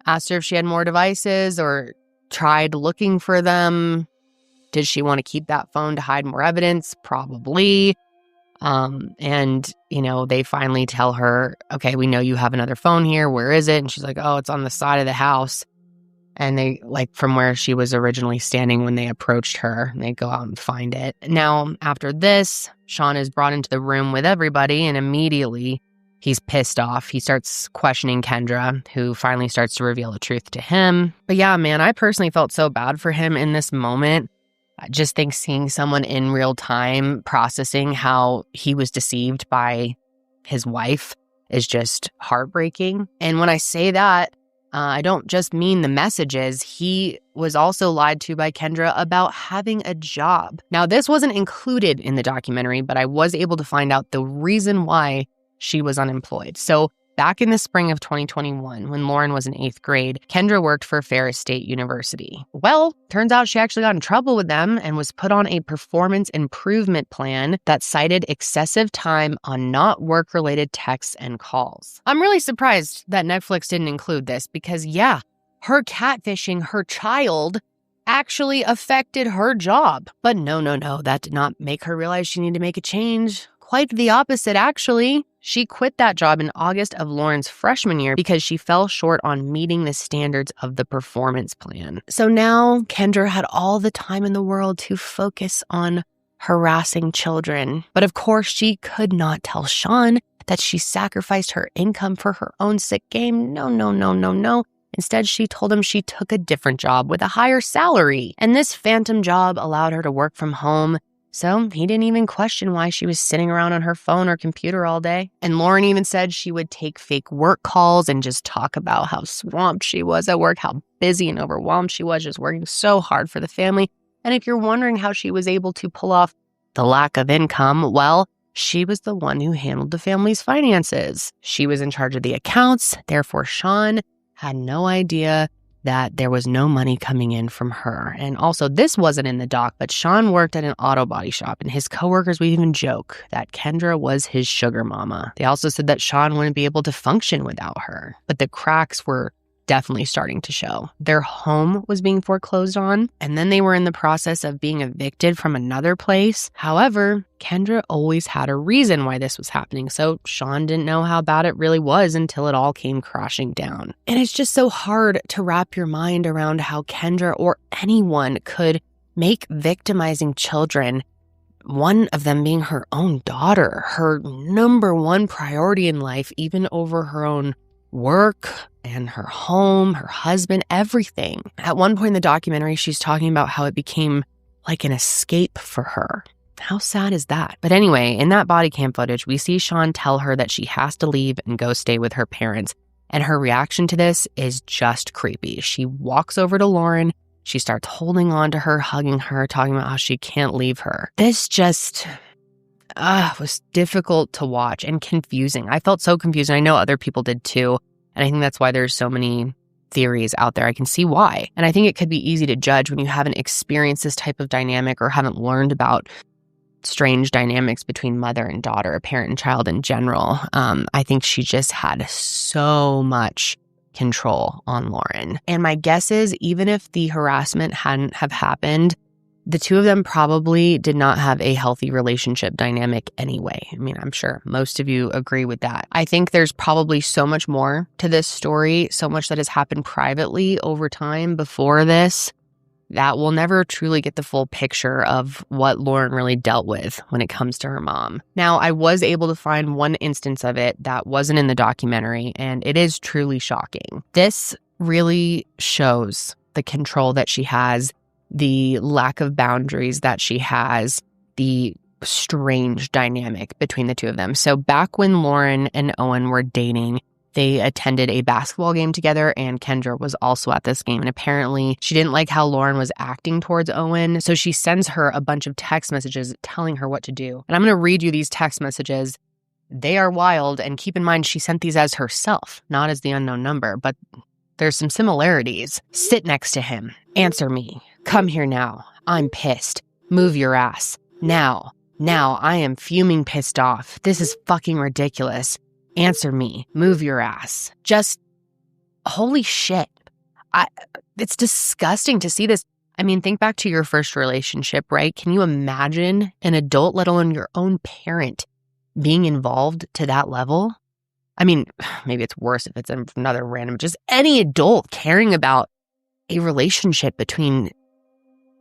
asked her if she had more devices or tried looking for them? Did she want to keep that phone to hide more evidence? Probably. And they finally tell her, okay, we know you have another phone here. Where is it? And she's like, oh, it's on the side of the house. And they, from where she was originally standing when they approached her, and they go out and find it. Now, after this, Sean is brought into the room with everybody, and immediately he's pissed off. He starts questioning Kendra, who finally starts to reveal the truth to him. But yeah, man, I personally felt so bad for him in this moment. I just think seeing someone in real time processing how he was deceived by his wife is just heartbreaking. And when I say that, I don't just mean the messages. He was also lied to by Kendra about having a job. Now, this wasn't included in the documentary, but I was able to find out the reason why she was unemployed. So back in the spring of 2021, when Lauren was in 8th grade, Kendra worked for Ferris State University. Well, turns out she actually got in trouble with them and was put on a performance improvement plan that cited excessive time on not work-related texts and calls. I'm really surprised that Netflix didn't include this because, yeah, her catfishing her child actually affected her job. But no, that did not make her realize she needed to make a change. Quite the opposite, actually. She quit that job in August of Lauren's freshman year because she fell short on meeting the standards of the performance plan. So now Kendra had all the time in the world to focus on harassing children. But of course, she could not tell Sean that she sacrificed her income for her own sick game. No. Instead, she told him she took a different job with a higher salary. And this phantom job allowed her to work from home. So he didn't even question why she was sitting around on her phone or computer all day. And Lauren even said she would take fake work calls and just talk about how swamped she was at work, how busy and overwhelmed she was, just working so hard for the family. And if you're wondering how she was able to pull off the lack of income, well, she was the one who handled the family's finances. She was in charge of the accounts. Therefore, Sean had no idea that there was no money coming in from her. And also, this wasn't in the doc, but Sean worked at an auto body shop, and his coworkers would even joke that Kendra was his sugar mama. They also said that Sean wouldn't be able to function without her, but the cracks were definitely starting to show. Their home was being foreclosed on, and then they were in the process of being evicted from another place. However, Kendra always had a reason why this was happening, so Sean didn't know how bad it really was until it all came crashing down. And it's just so hard to wrap your mind around how Kendra or anyone could make victimizing children, one of them being her own daughter, her number one priority in life, even over her own work and her home, her husband, everything. At one point in the documentary, she's talking about how it became like an escape for her. How sad is that? But anyway, in that body cam footage, we see Sean tell her that she has to leave and go stay with her parents. And her reaction to this is just creepy. She walks over to Lauren. She starts holding on to her, hugging her, talking about how she can't leave her. This just was difficult to watch and confusing. I felt so confused, and I know other people did too. And I think that's why there's so many theories out there. I can see why. And I think it could be easy to judge when you haven't experienced this type of dynamic or haven't learned about strange dynamics between mother and daughter, parent and child in general. I think she just had so much control on Lauren. And my guess is, even if the harassment hadn't have happened, the two of them probably did not have a healthy relationship dynamic anyway. I mean, I'm sure most of you agree with that. I think there's probably so much more to this story, so much that has happened privately over time before this, that we'll never truly get the full picture of what Lauren really dealt with when it comes to her mom. Now, I was able to find one instance of it that wasn't in the documentary, and it is truly shocking. This really shows the control that she has, the lack of boundaries that she has, the strange dynamic between the two of them. So back when Lauren and Owen were dating, they attended a basketball game together, and Kendra was also at this game. And apparently she didn't like how Lauren was acting towards Owen, so she sends her a bunch of text messages telling her what to do. And I'm going to read you these text messages. They are wild, and keep in mind she sent these as herself, not as the unknown number, but there's some similarities. Sit next to him. Answer me. Come here now. I'm pissed. Move your ass. Now. I am fuming pissed off. This is fucking ridiculous. Answer me. Move your ass. Just, holy shit. It's disgusting to see this. I mean, think back to your first relationship, right? Can you imagine an adult, let alone your own parent, being involved to that level? I mean, maybe it's worse if it's another random, just any adult caring about a relationship between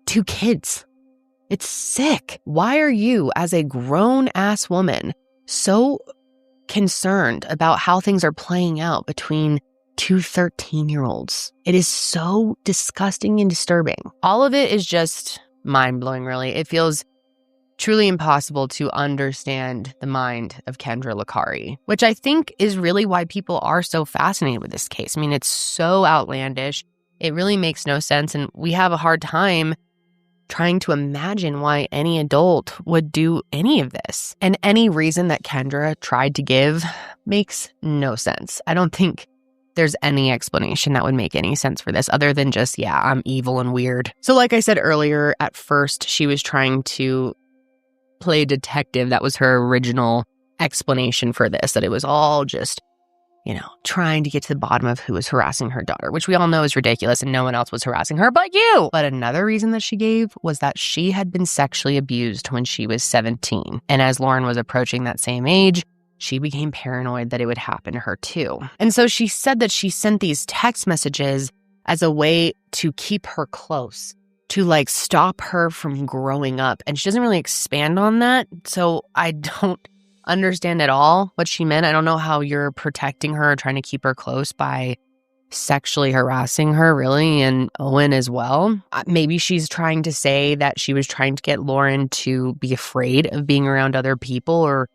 two kids. It's sick. Why are you, as a grown-ass woman, so concerned about how things are playing out between two 13-year-olds? It is so disgusting and disturbing. All of it is just mind-blowing, really. It feels truly impossible to understand the mind of Kendall Rae, which I think is really why people are so fascinated with this case. I mean, it's so outlandish. It really makes no sense, and we have a hard time trying to imagine why any adult would do any of this. And any reason that Kendra tried to give makes no sense. I don't think there's any explanation that would make any sense for this other than just, yeah, I'm evil and weird. So like I said earlier, at first she was trying to play detective. That was her original explanation for this, that it was all just, trying to get to the bottom of who was harassing her daughter, which we all know is ridiculous and no one else was harassing her but you. But another reason that she gave was that she had been sexually abused when she was 17. And as Lauren was approaching that same age, she became paranoid that it would happen to her too. And so she said that she sent these text messages as a way to keep her close, to stop her from growing up. And she doesn't really expand on that. So I don't understand at all what she meant. I don't know how you're protecting her or trying to keep her close by sexually harassing her, really, and Owen as well. Maybe she's trying to say that she was trying to get Lauren to be afraid of being around other people or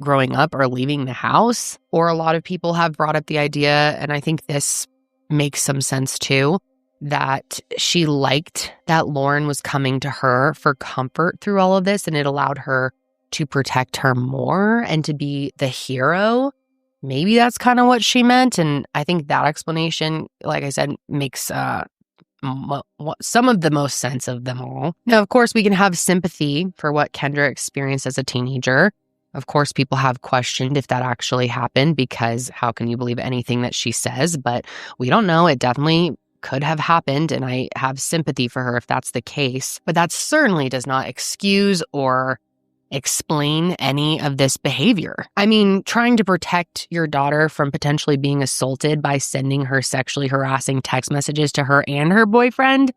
growing up or leaving the house. Or a lot of people have brought up the idea, and I think this makes some sense too, that she liked that Lauren was coming to her for comfort through all of this, and it allowed her to protect her more and to be the hero. Maybe that's kind of what she meant. And I think that explanation, like I said, makes some of the most sense of them all. Now, of course, we can have sympathy for what Kendra experienced as a teenager. Of course, people have questioned if that actually happened, because how can you believe anything that she says? But we don't know. It definitely could have happened, and I have sympathy for her if that's the case. But that certainly does not excuse or explain any of this behavior. I mean, trying to protect your daughter from potentially being assaulted by sending her sexually harassing text messages to her and her boyfriend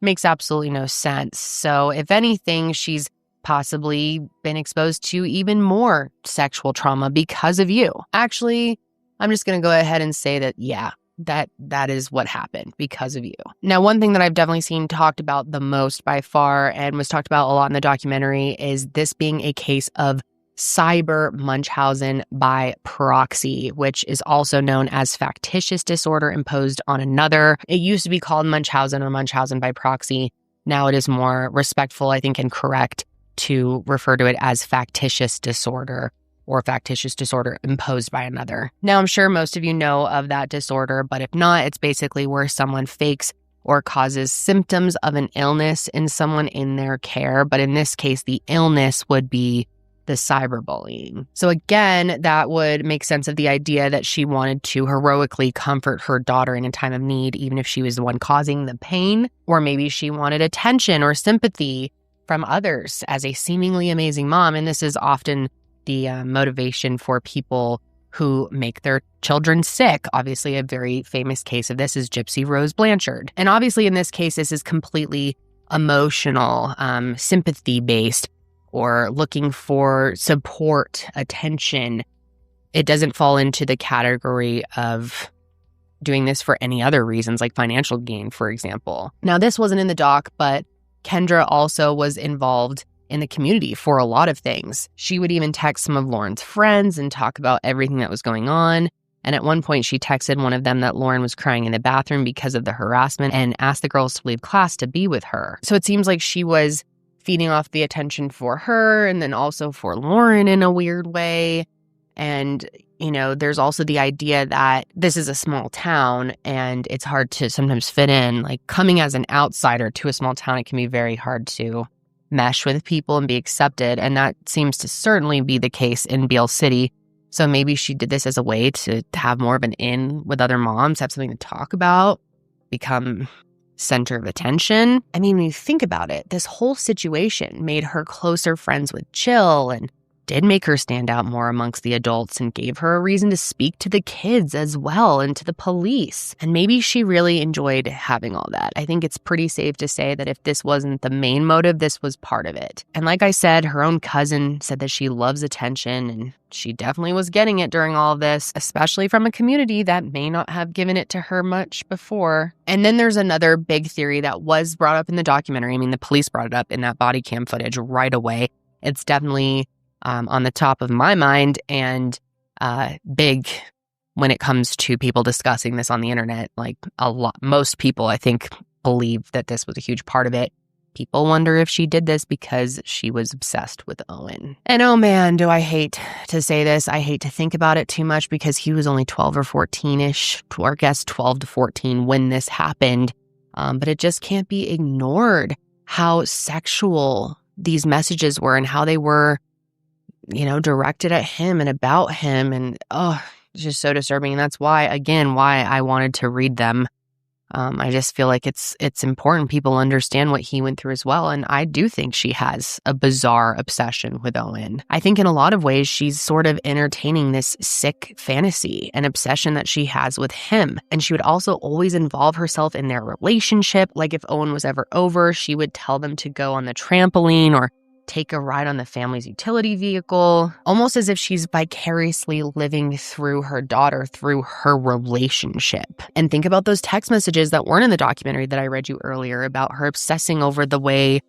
makes absolutely no sense. So if anything, she's possibly been exposed to even more sexual trauma because of you. Actually, I'm just going to go ahead and say that, yeah, that is what happened because of you. Now, one thing that I've definitely seen talked about the most by far and was talked about a lot in the documentary is this being a case of cyber Munchausen by proxy, which is also known as factitious disorder imposed on another. It used to be called Munchausen or Munchausen by proxy. Now it is more respectful, I think, and correct to refer to it as factitious disorder or factitious disorder imposed by another. Now, I'm sure most of you know of that disorder, but if not, it's basically where someone fakes or causes symptoms of an illness in someone in their care. But in this case, the illness would be the cyberbullying. So again, that would make sense of the idea that she wanted to heroically comfort her daughter in a time of need, even if she was the one causing the pain, or maybe she wanted attention or sympathy from others as a seemingly amazing mom. And this is often the motivation for people who make their children sick. Obviously, a very famous case of this is Gypsy Rose Blanchard. And obviously, in this case, this is completely emotional, sympathy-based, or looking for support, attention. It doesn't fall into the category of doing this for any other reasons, like financial gain, for example. Now, this wasn't in the doc, but Kendra also was involved in the community for a lot of things. She would even text some of Lauren's friends and talk about everything that was going on. And at one point, she texted one of them that Lauren was crying in the bathroom because of the harassment and asked the girls to leave class to be with her. So it seems like she was feeding off the attention for her and then also for Lauren in a weird way. And, there's also the idea that this is a small town and it's hard to sometimes fit in. Like coming as an outsider to a small town, it can be very hard to mesh with people and be accepted. And that seems to certainly be the case in Beale City. So maybe she did this as a way to have more of an in with other moms, have something to talk about, become center of attention. I mean, when you think about it, this whole situation made her closer friends with Jill and did make her stand out more amongst the adults and gave her a reason to speak to the kids as well and to the police. And maybe she really enjoyed having all that. I think it's pretty safe to say that if this wasn't the main motive, this was part of it. And like I said, her own cousin said that she loves attention, and she definitely was getting it during all of this, especially from a community that may not have given it to her much before. And then there's another big theory that was brought up in the documentary. I mean, the police brought it up in that body cam footage right away. it's definitely on the top of my mind and big when it comes to people discussing this on the internet. Like most people, I think, believe that this was a huge part of it. People wonder if she did this because she was obsessed with Owen. And oh man, do I hate to say this. I hate to think about it too much because he was only 12 or 14-ish, or I guess 12 to 14 when this happened. But it just can't be ignored how sexual these messages were and how they were, directed at him and about him. And it's just so disturbing. And that's why I wanted to read them. I just feel like it's important people understand what he went through as well. And I do think she has a bizarre obsession with Owen. I think in a lot of ways, she's sort of entertaining this sick fantasy and obsession that she has with him. And she would also always involve herself in their relationship. Like if Owen was ever over, she would tell them to go on the trampoline or take a ride on the family's utility vehicle, almost as if she's vicariously living through her daughter, through her relationship. And think about those text messages that weren't in the documentary that I read you earlier about her obsessing over the way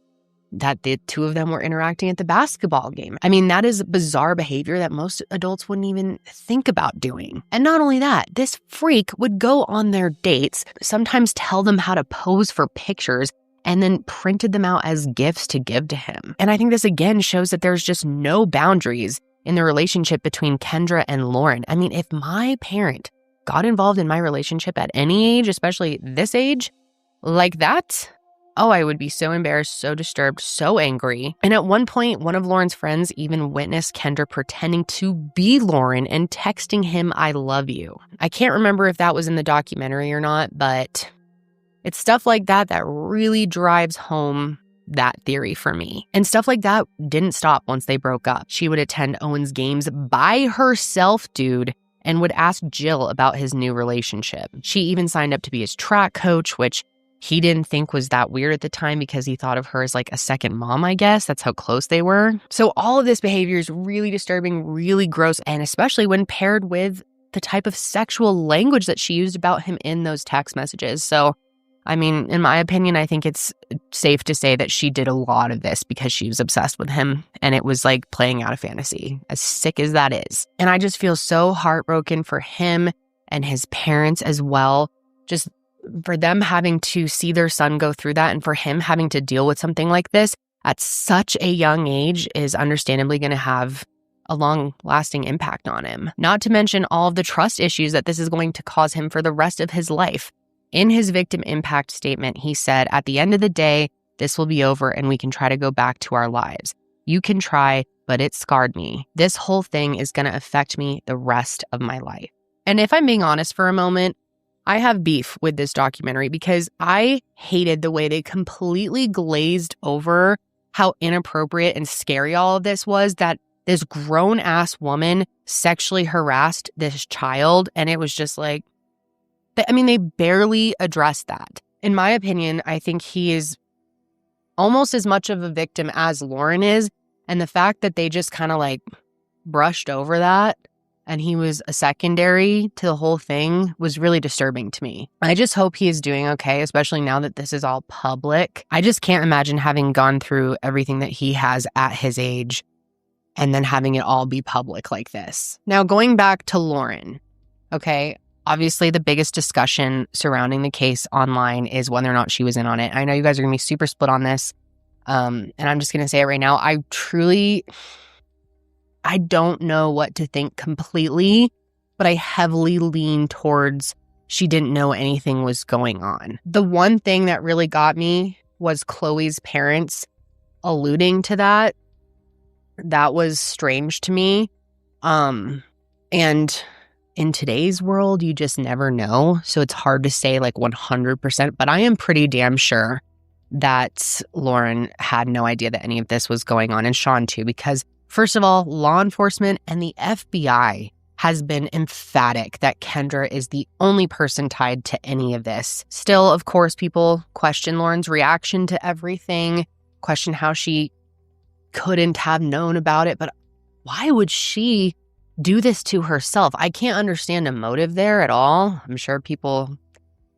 that the two of them were interacting at the basketball game. I mean, that is bizarre behavior that most adults wouldn't even think about doing. And not only that, this freak would go on their dates, sometimes tell them how to pose for pictures, and then printed them out as gifts to give to him. And I think this again shows that there's just no boundaries in the relationship between Kendra and Lauren. I mean, if my parent got involved in my relationship at any age, especially this age, like that, I would be so embarrassed, so disturbed, so angry. And at one point, one of Lauren's friends even witnessed Kendra pretending to be Lauren and texting him, "I love you." I can't remember if that was in the documentary or not, but it's stuff like that that really drives home that theory for me. And stuff like that didn't stop once they broke up. She would attend Owen's games by herself, dude, and would ask Jill about his new relationship. She even signed up to be his track coach, which he didn't think was that weird at the time because he thought of her as like a second mom, I guess. That's how close they were. So all of this behavior is really disturbing, really gross, and especially when paired with the type of sexual language that she used about him in those text messages. So I mean, in my opinion, I think it's safe to say that she did a lot of this because she was obsessed with him and it was like playing out a fantasy, as sick as that is. And I just feel so heartbroken for him and his parents as well, just for them having to see their son go through that and for him having to deal with something like this at such a young age is understandably going to have a long-lasting impact on him. Not to mention all of the trust issues that this is going to cause him for the rest of his life. In his victim impact statement, he said, "At the end of the day, this will be over and we can try to go back to our lives. You can try, but it scarred me. This whole thing is going to affect me the rest of my life." And if I'm being honest for a moment, I have beef with this documentary because I hated the way they completely glazed over how inappropriate and scary all of this was, that this grown-ass woman sexually harassed this child, and it was just like, they barely addressed that. In my opinion, I think he is almost as much of a victim as Lauren is. And the fact that they just kind of like brushed over that and he was a secondary to the whole thing was really disturbing to me. I just hope he is doing okay, especially now that this is all public. I just can't imagine having gone through everything that he has at his age and then having it all be public like this. Now, going back to Lauren, okay, obviously, the biggest discussion surrounding the case online is whether or not she was in on it. I know you guys are going to be super split on this, and I'm just going to say it right now. I don't know what to think completely, but I heavily lean towards she didn't know anything was going on. The one thing that really got me was Chloe's parents alluding to that. That was strange to me. And in today's world, you just never know. So it's hard to say like 100%, but I am pretty damn sure that Lauren had no idea that any of this was going on, and Sean too, because first of all, law enforcement and the FBI has been emphatic that Kendra is the only person tied to any of this. Still, of course, people question Lauren's reaction to everything, question how she couldn't have known about it, but why would she do this to herself? I can't understand a motive there at all. I'm sure people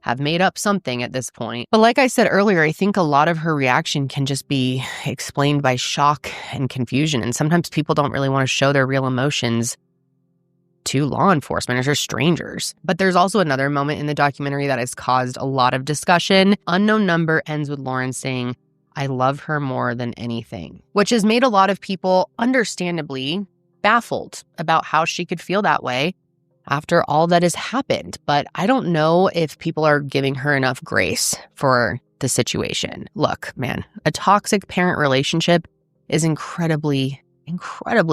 have made up something at this point. But like I said earlier, I think a lot of her reaction can just be explained by shock and confusion. And sometimes people don't really want to show their real emotions to law enforcement or to strangers. But there's also another moment in the documentary that has caused a lot of discussion. Unknown number ends with Lauren saying, "I love her more than anything," which has made a lot of people understandably baffled about how she could feel that way after all that has happened. But I don't know if people are giving her enough grace for the situation. Look, man, a toxic parent relationship is incredibly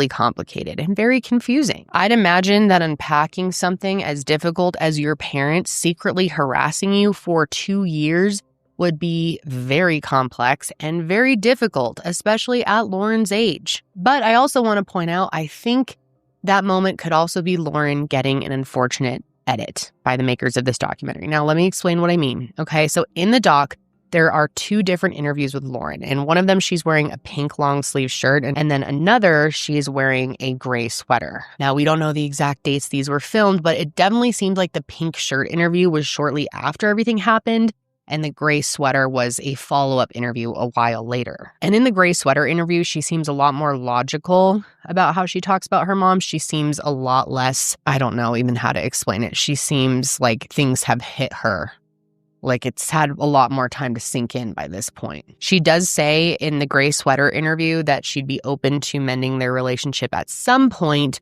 complicated and very confusing. I'd imagine that unpacking something as difficult as your parents secretly harassing you for 2 years would be very complex and very difficult, especially at Lauren's age. But I also want to point out, I think that moment could also be Lauren getting an unfortunate edit by the makers of this documentary. Now, let me explain what I mean. Okay, so in the doc, there are 2 different interviews with Lauren. And one of them, she's wearing a pink long sleeve shirt. And then another, she's wearing a gray sweater. Now, we don't know the exact dates these were filmed, but it definitely seemed like the pink shirt interview was shortly after everything happened. And the gray sweater was a follow-up interview a while later. And in the gray sweater interview, she seems a lot more logical about how she talks about her mom. She seems a lot less, I don't know even how to explain it. She seems like things have hit her. Like it's had a lot more time to sink in by this point. She does say in the gray sweater interview that she'd be open to mending their relationship at some point,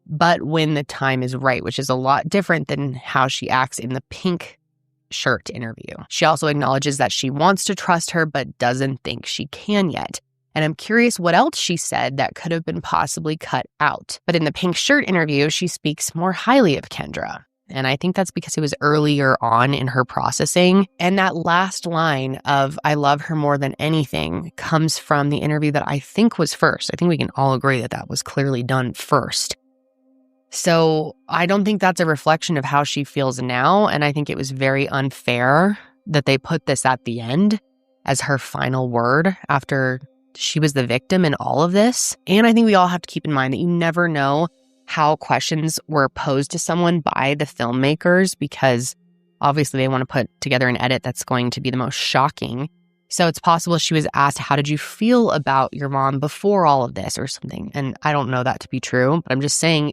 but when the time is right, which is a lot different than how she acts in the pink shirt interview. She also acknowledges that she wants to trust her, but doesn't think she can yet. And I'm curious what else she said that could have been possibly cut out. But in the pink shirt interview, she speaks more highly of Kendra. And I think that's because it was earlier on in her processing. And that last line of, "I love her more than anything," comes from the interview that I think was first. I think we can all agree that that was clearly done first. So I don't think that's a reflection of how she feels now. And I think it was very unfair that they put this at the end as her final word after she was the victim in all of this. And I think we all have to keep in mind that you never know how questions were posed to someone by the filmmakers, because obviously they want to put together an edit that's going to be the most shocking. So it's possible she was asked, "How did you feel about your mom before all of this?" or something. And I don't know that to be true, but I'm just saying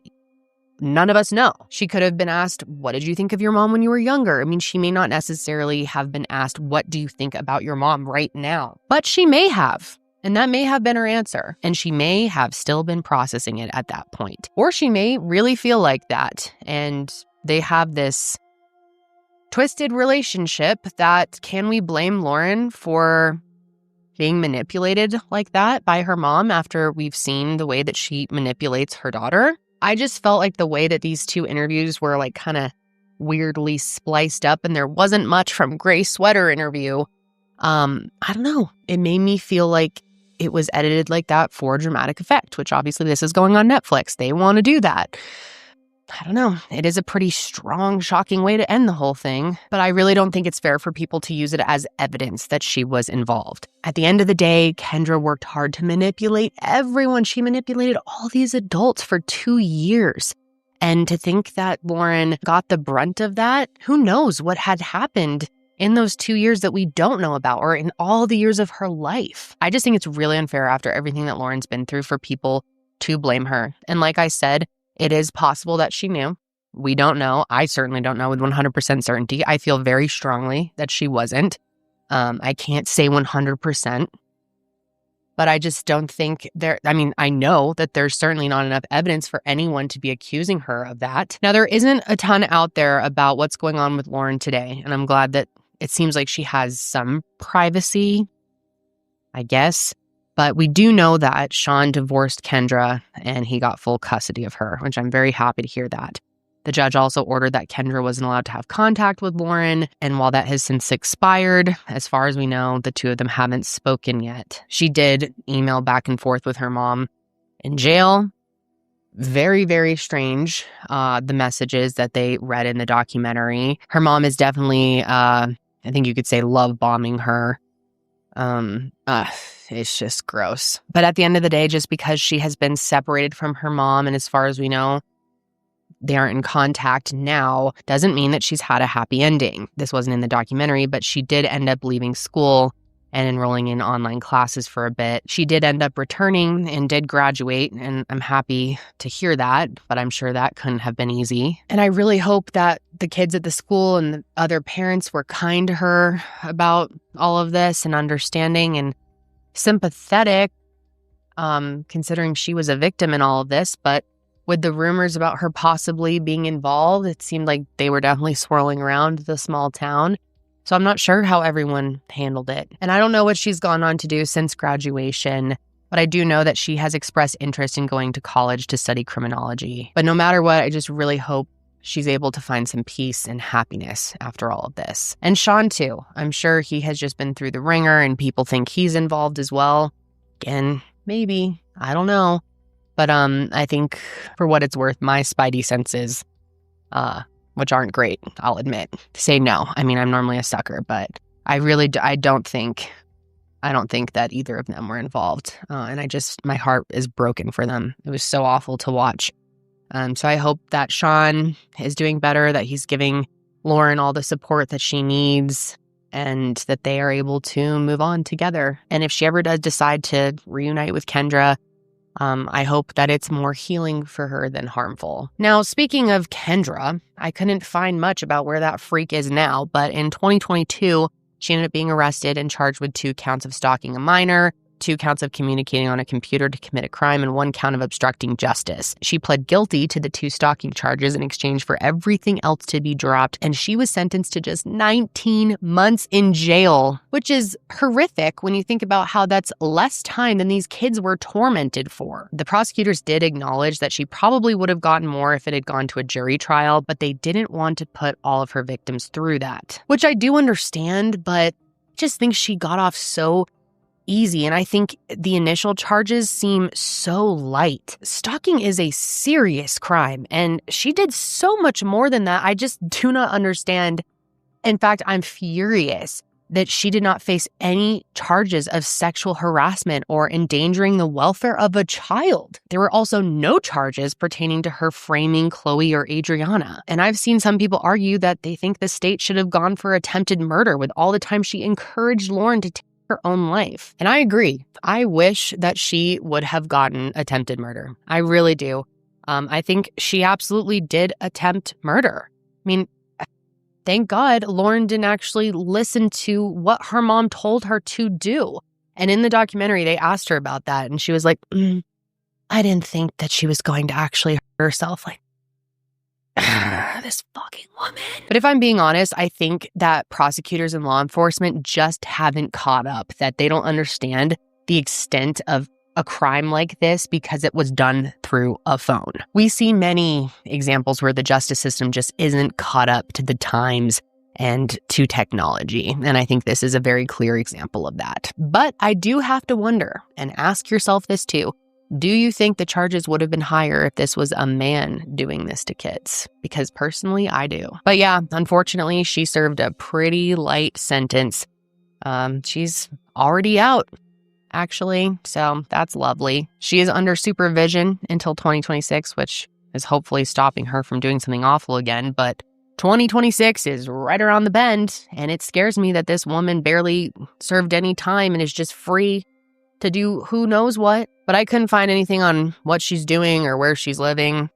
none of us know. She could have been asked, "What did you think of your mom when you were younger?" I mean, she may not necessarily have been asked, "What do you think about your mom right now?" But she may have. And that may have been her answer. And she may have still been processing it at that point. Or she may really feel like that. And they have this twisted relationship that, can we blame Lauren for being manipulated like that by her mom after we've seen the way that she manipulates her daughter? I just felt like the way that these 2 interviews were like kind of weirdly spliced up and there wasn't much from gray sweater interview. I don't know. It made me feel like it was edited like that for dramatic effect, which obviously this is going on Netflix. They want to do that. I don't know. It is a pretty strong, shocking way to end the whole thing, but I really don't think it's fair for people to use it as evidence that she was involved. At the end of the day, Kendra worked hard to manipulate everyone. She manipulated all these adults for 2 years. And to think that Lauren got the brunt of that, who knows what had happened in those 2 years that we don't know about, or in all the years of her life. I just think it's really unfair after everything that Lauren's been through for people to blame her. And like I said, it is possible that she knew. We don't know. I certainly don't know with 100% certainty. I feel very strongly that she wasn't. I can't say 100%. But I just don't think I know that there's certainly not enough evidence for anyone to be accusing her of that. Now, there isn't a ton out there about what's going on with Lauren today. And I'm glad that it seems like she has some privacy, I guess. But we do know that Sean divorced Kendra and he got full custody of her, which I'm very happy to hear that. The judge also ordered that Kendra wasn't allowed to have contact with Lauren. And while that has since expired, as far as we know, the 2 of them haven't spoken yet. She did email back and forth with her mom in jail. Very, very strange, the messages that they read in the documentary. Her mom is definitely, I think you could say, love bombing her. It's just gross. But at the end of the day, just because she has been separated from her mom, and as far as we know, they aren't in contact now doesn't mean that she's had a happy ending. This wasn't in the documentary, but she did end up leaving school and enrolling in online classes for a bit. She did end up returning and did graduate, and I'm happy to hear that, but I'm sure that couldn't have been easy. And I really hope that the kids at the school and the other parents were kind to her about all of this and understanding and sympathetic, considering she was a victim in all of this. But with the rumors about her possibly being involved, it seemed like they were definitely swirling around the small town. So I'm not sure how everyone handled it. And I don't know what she's gone on to do since graduation, but I do know that she has expressed interest in going to college to study criminology. But no matter what, I just really hope she's able to find some peace and happiness after all of this. And Sean, too. I'm sure he has just been through the ringer and people think he's involved as well. Again, maybe. I don't know. But I think for what it's worth, my spidey senses, which aren't great, I'll admit, say no. I mean, I'm normally a sucker, but I don't think that either of them were involved. And my heart is broken for them. It was so awful to watch. So I hope that Sean is doing better, that he's giving Lauren all the support that she needs, and that they are able to move on together. And if she ever does decide to reunite with Kendra, I hope that it's more healing for her than harmful. Now, speaking of Kendra, I couldn't find much about where that freak is now, but in 2022, she ended up being arrested and charged with 2 counts of stalking a minor, 2 counts of communicating on a computer to commit a crime, and 1 count of obstructing justice. She pled guilty to the 2 stalking charges in exchange for everything else to be dropped, and she was sentenced to just 19 months in jail, which is horrific when you think about how that's less time than these kids were tormented for. The prosecutors did acknowledge that she probably would have gotten more if it had gone to a jury trial, but they didn't want to put all of her victims through that, which I do understand, but I just think she got off so easy. And I think the initial charges seem so light. Stalking is a serious crime, and she did so much more than that. I just do not understand. In fact, I'm furious that she did not face any charges of sexual harassment or endangering the welfare of a child. There were also no charges pertaining to her framing Chloe or Adriana. And I've seen some people argue that they think the state should have gone for attempted murder with all the time she encouraged Lauren to take her own life. And I agree. I wish that she would have gotten attempted murder. I really do. I think she absolutely did attempt murder. I mean, thank God Lauren didn't actually listen to what her mom told her to do. And in the documentary, they asked her about that. And she was like, I didn't think that she was going to actually hurt herself. Like, this fucking woman. But if I'm being honest, I think that prosecutors and law enforcement just haven't caught up, that they don't understand the extent of a crime like this because it was done through a phone. We see many examples where the justice system just isn't caught up to the times and to technology. And I think this is a very clear example of that. But I do have to wonder, and ask yourself this too, do you think the charges would have been higher if this was a man doing this to kids? Because personally, I do. But yeah, unfortunately, she served a pretty light sentence. She's already out, actually, so that's lovely. She is under supervision until 2026, which is hopefully stopping her from doing something awful again. But 2026 is right around the bend, and it scares me that this woman barely served any time and is just free to do who knows what. But I couldn't find anything on what she's doing or where she's living.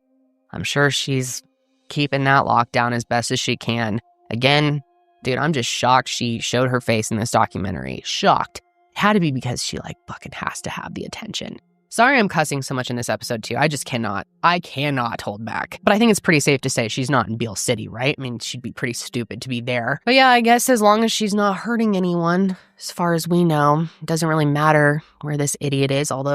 I'm sure she's keeping that locked down as best as she can. Again, dude, I'm just shocked she showed her face in this documentary. Shocked. It had to be because she fucking has to have the attention. Sorry I'm cussing so much in this episode too. I cannot hold back. But I think it's pretty safe to say she's not in Beale City, right? I mean, she'd be pretty stupid to be there. But yeah, I guess as long as she's not hurting anyone, as far as we know, it doesn't really matter where this idiot is, although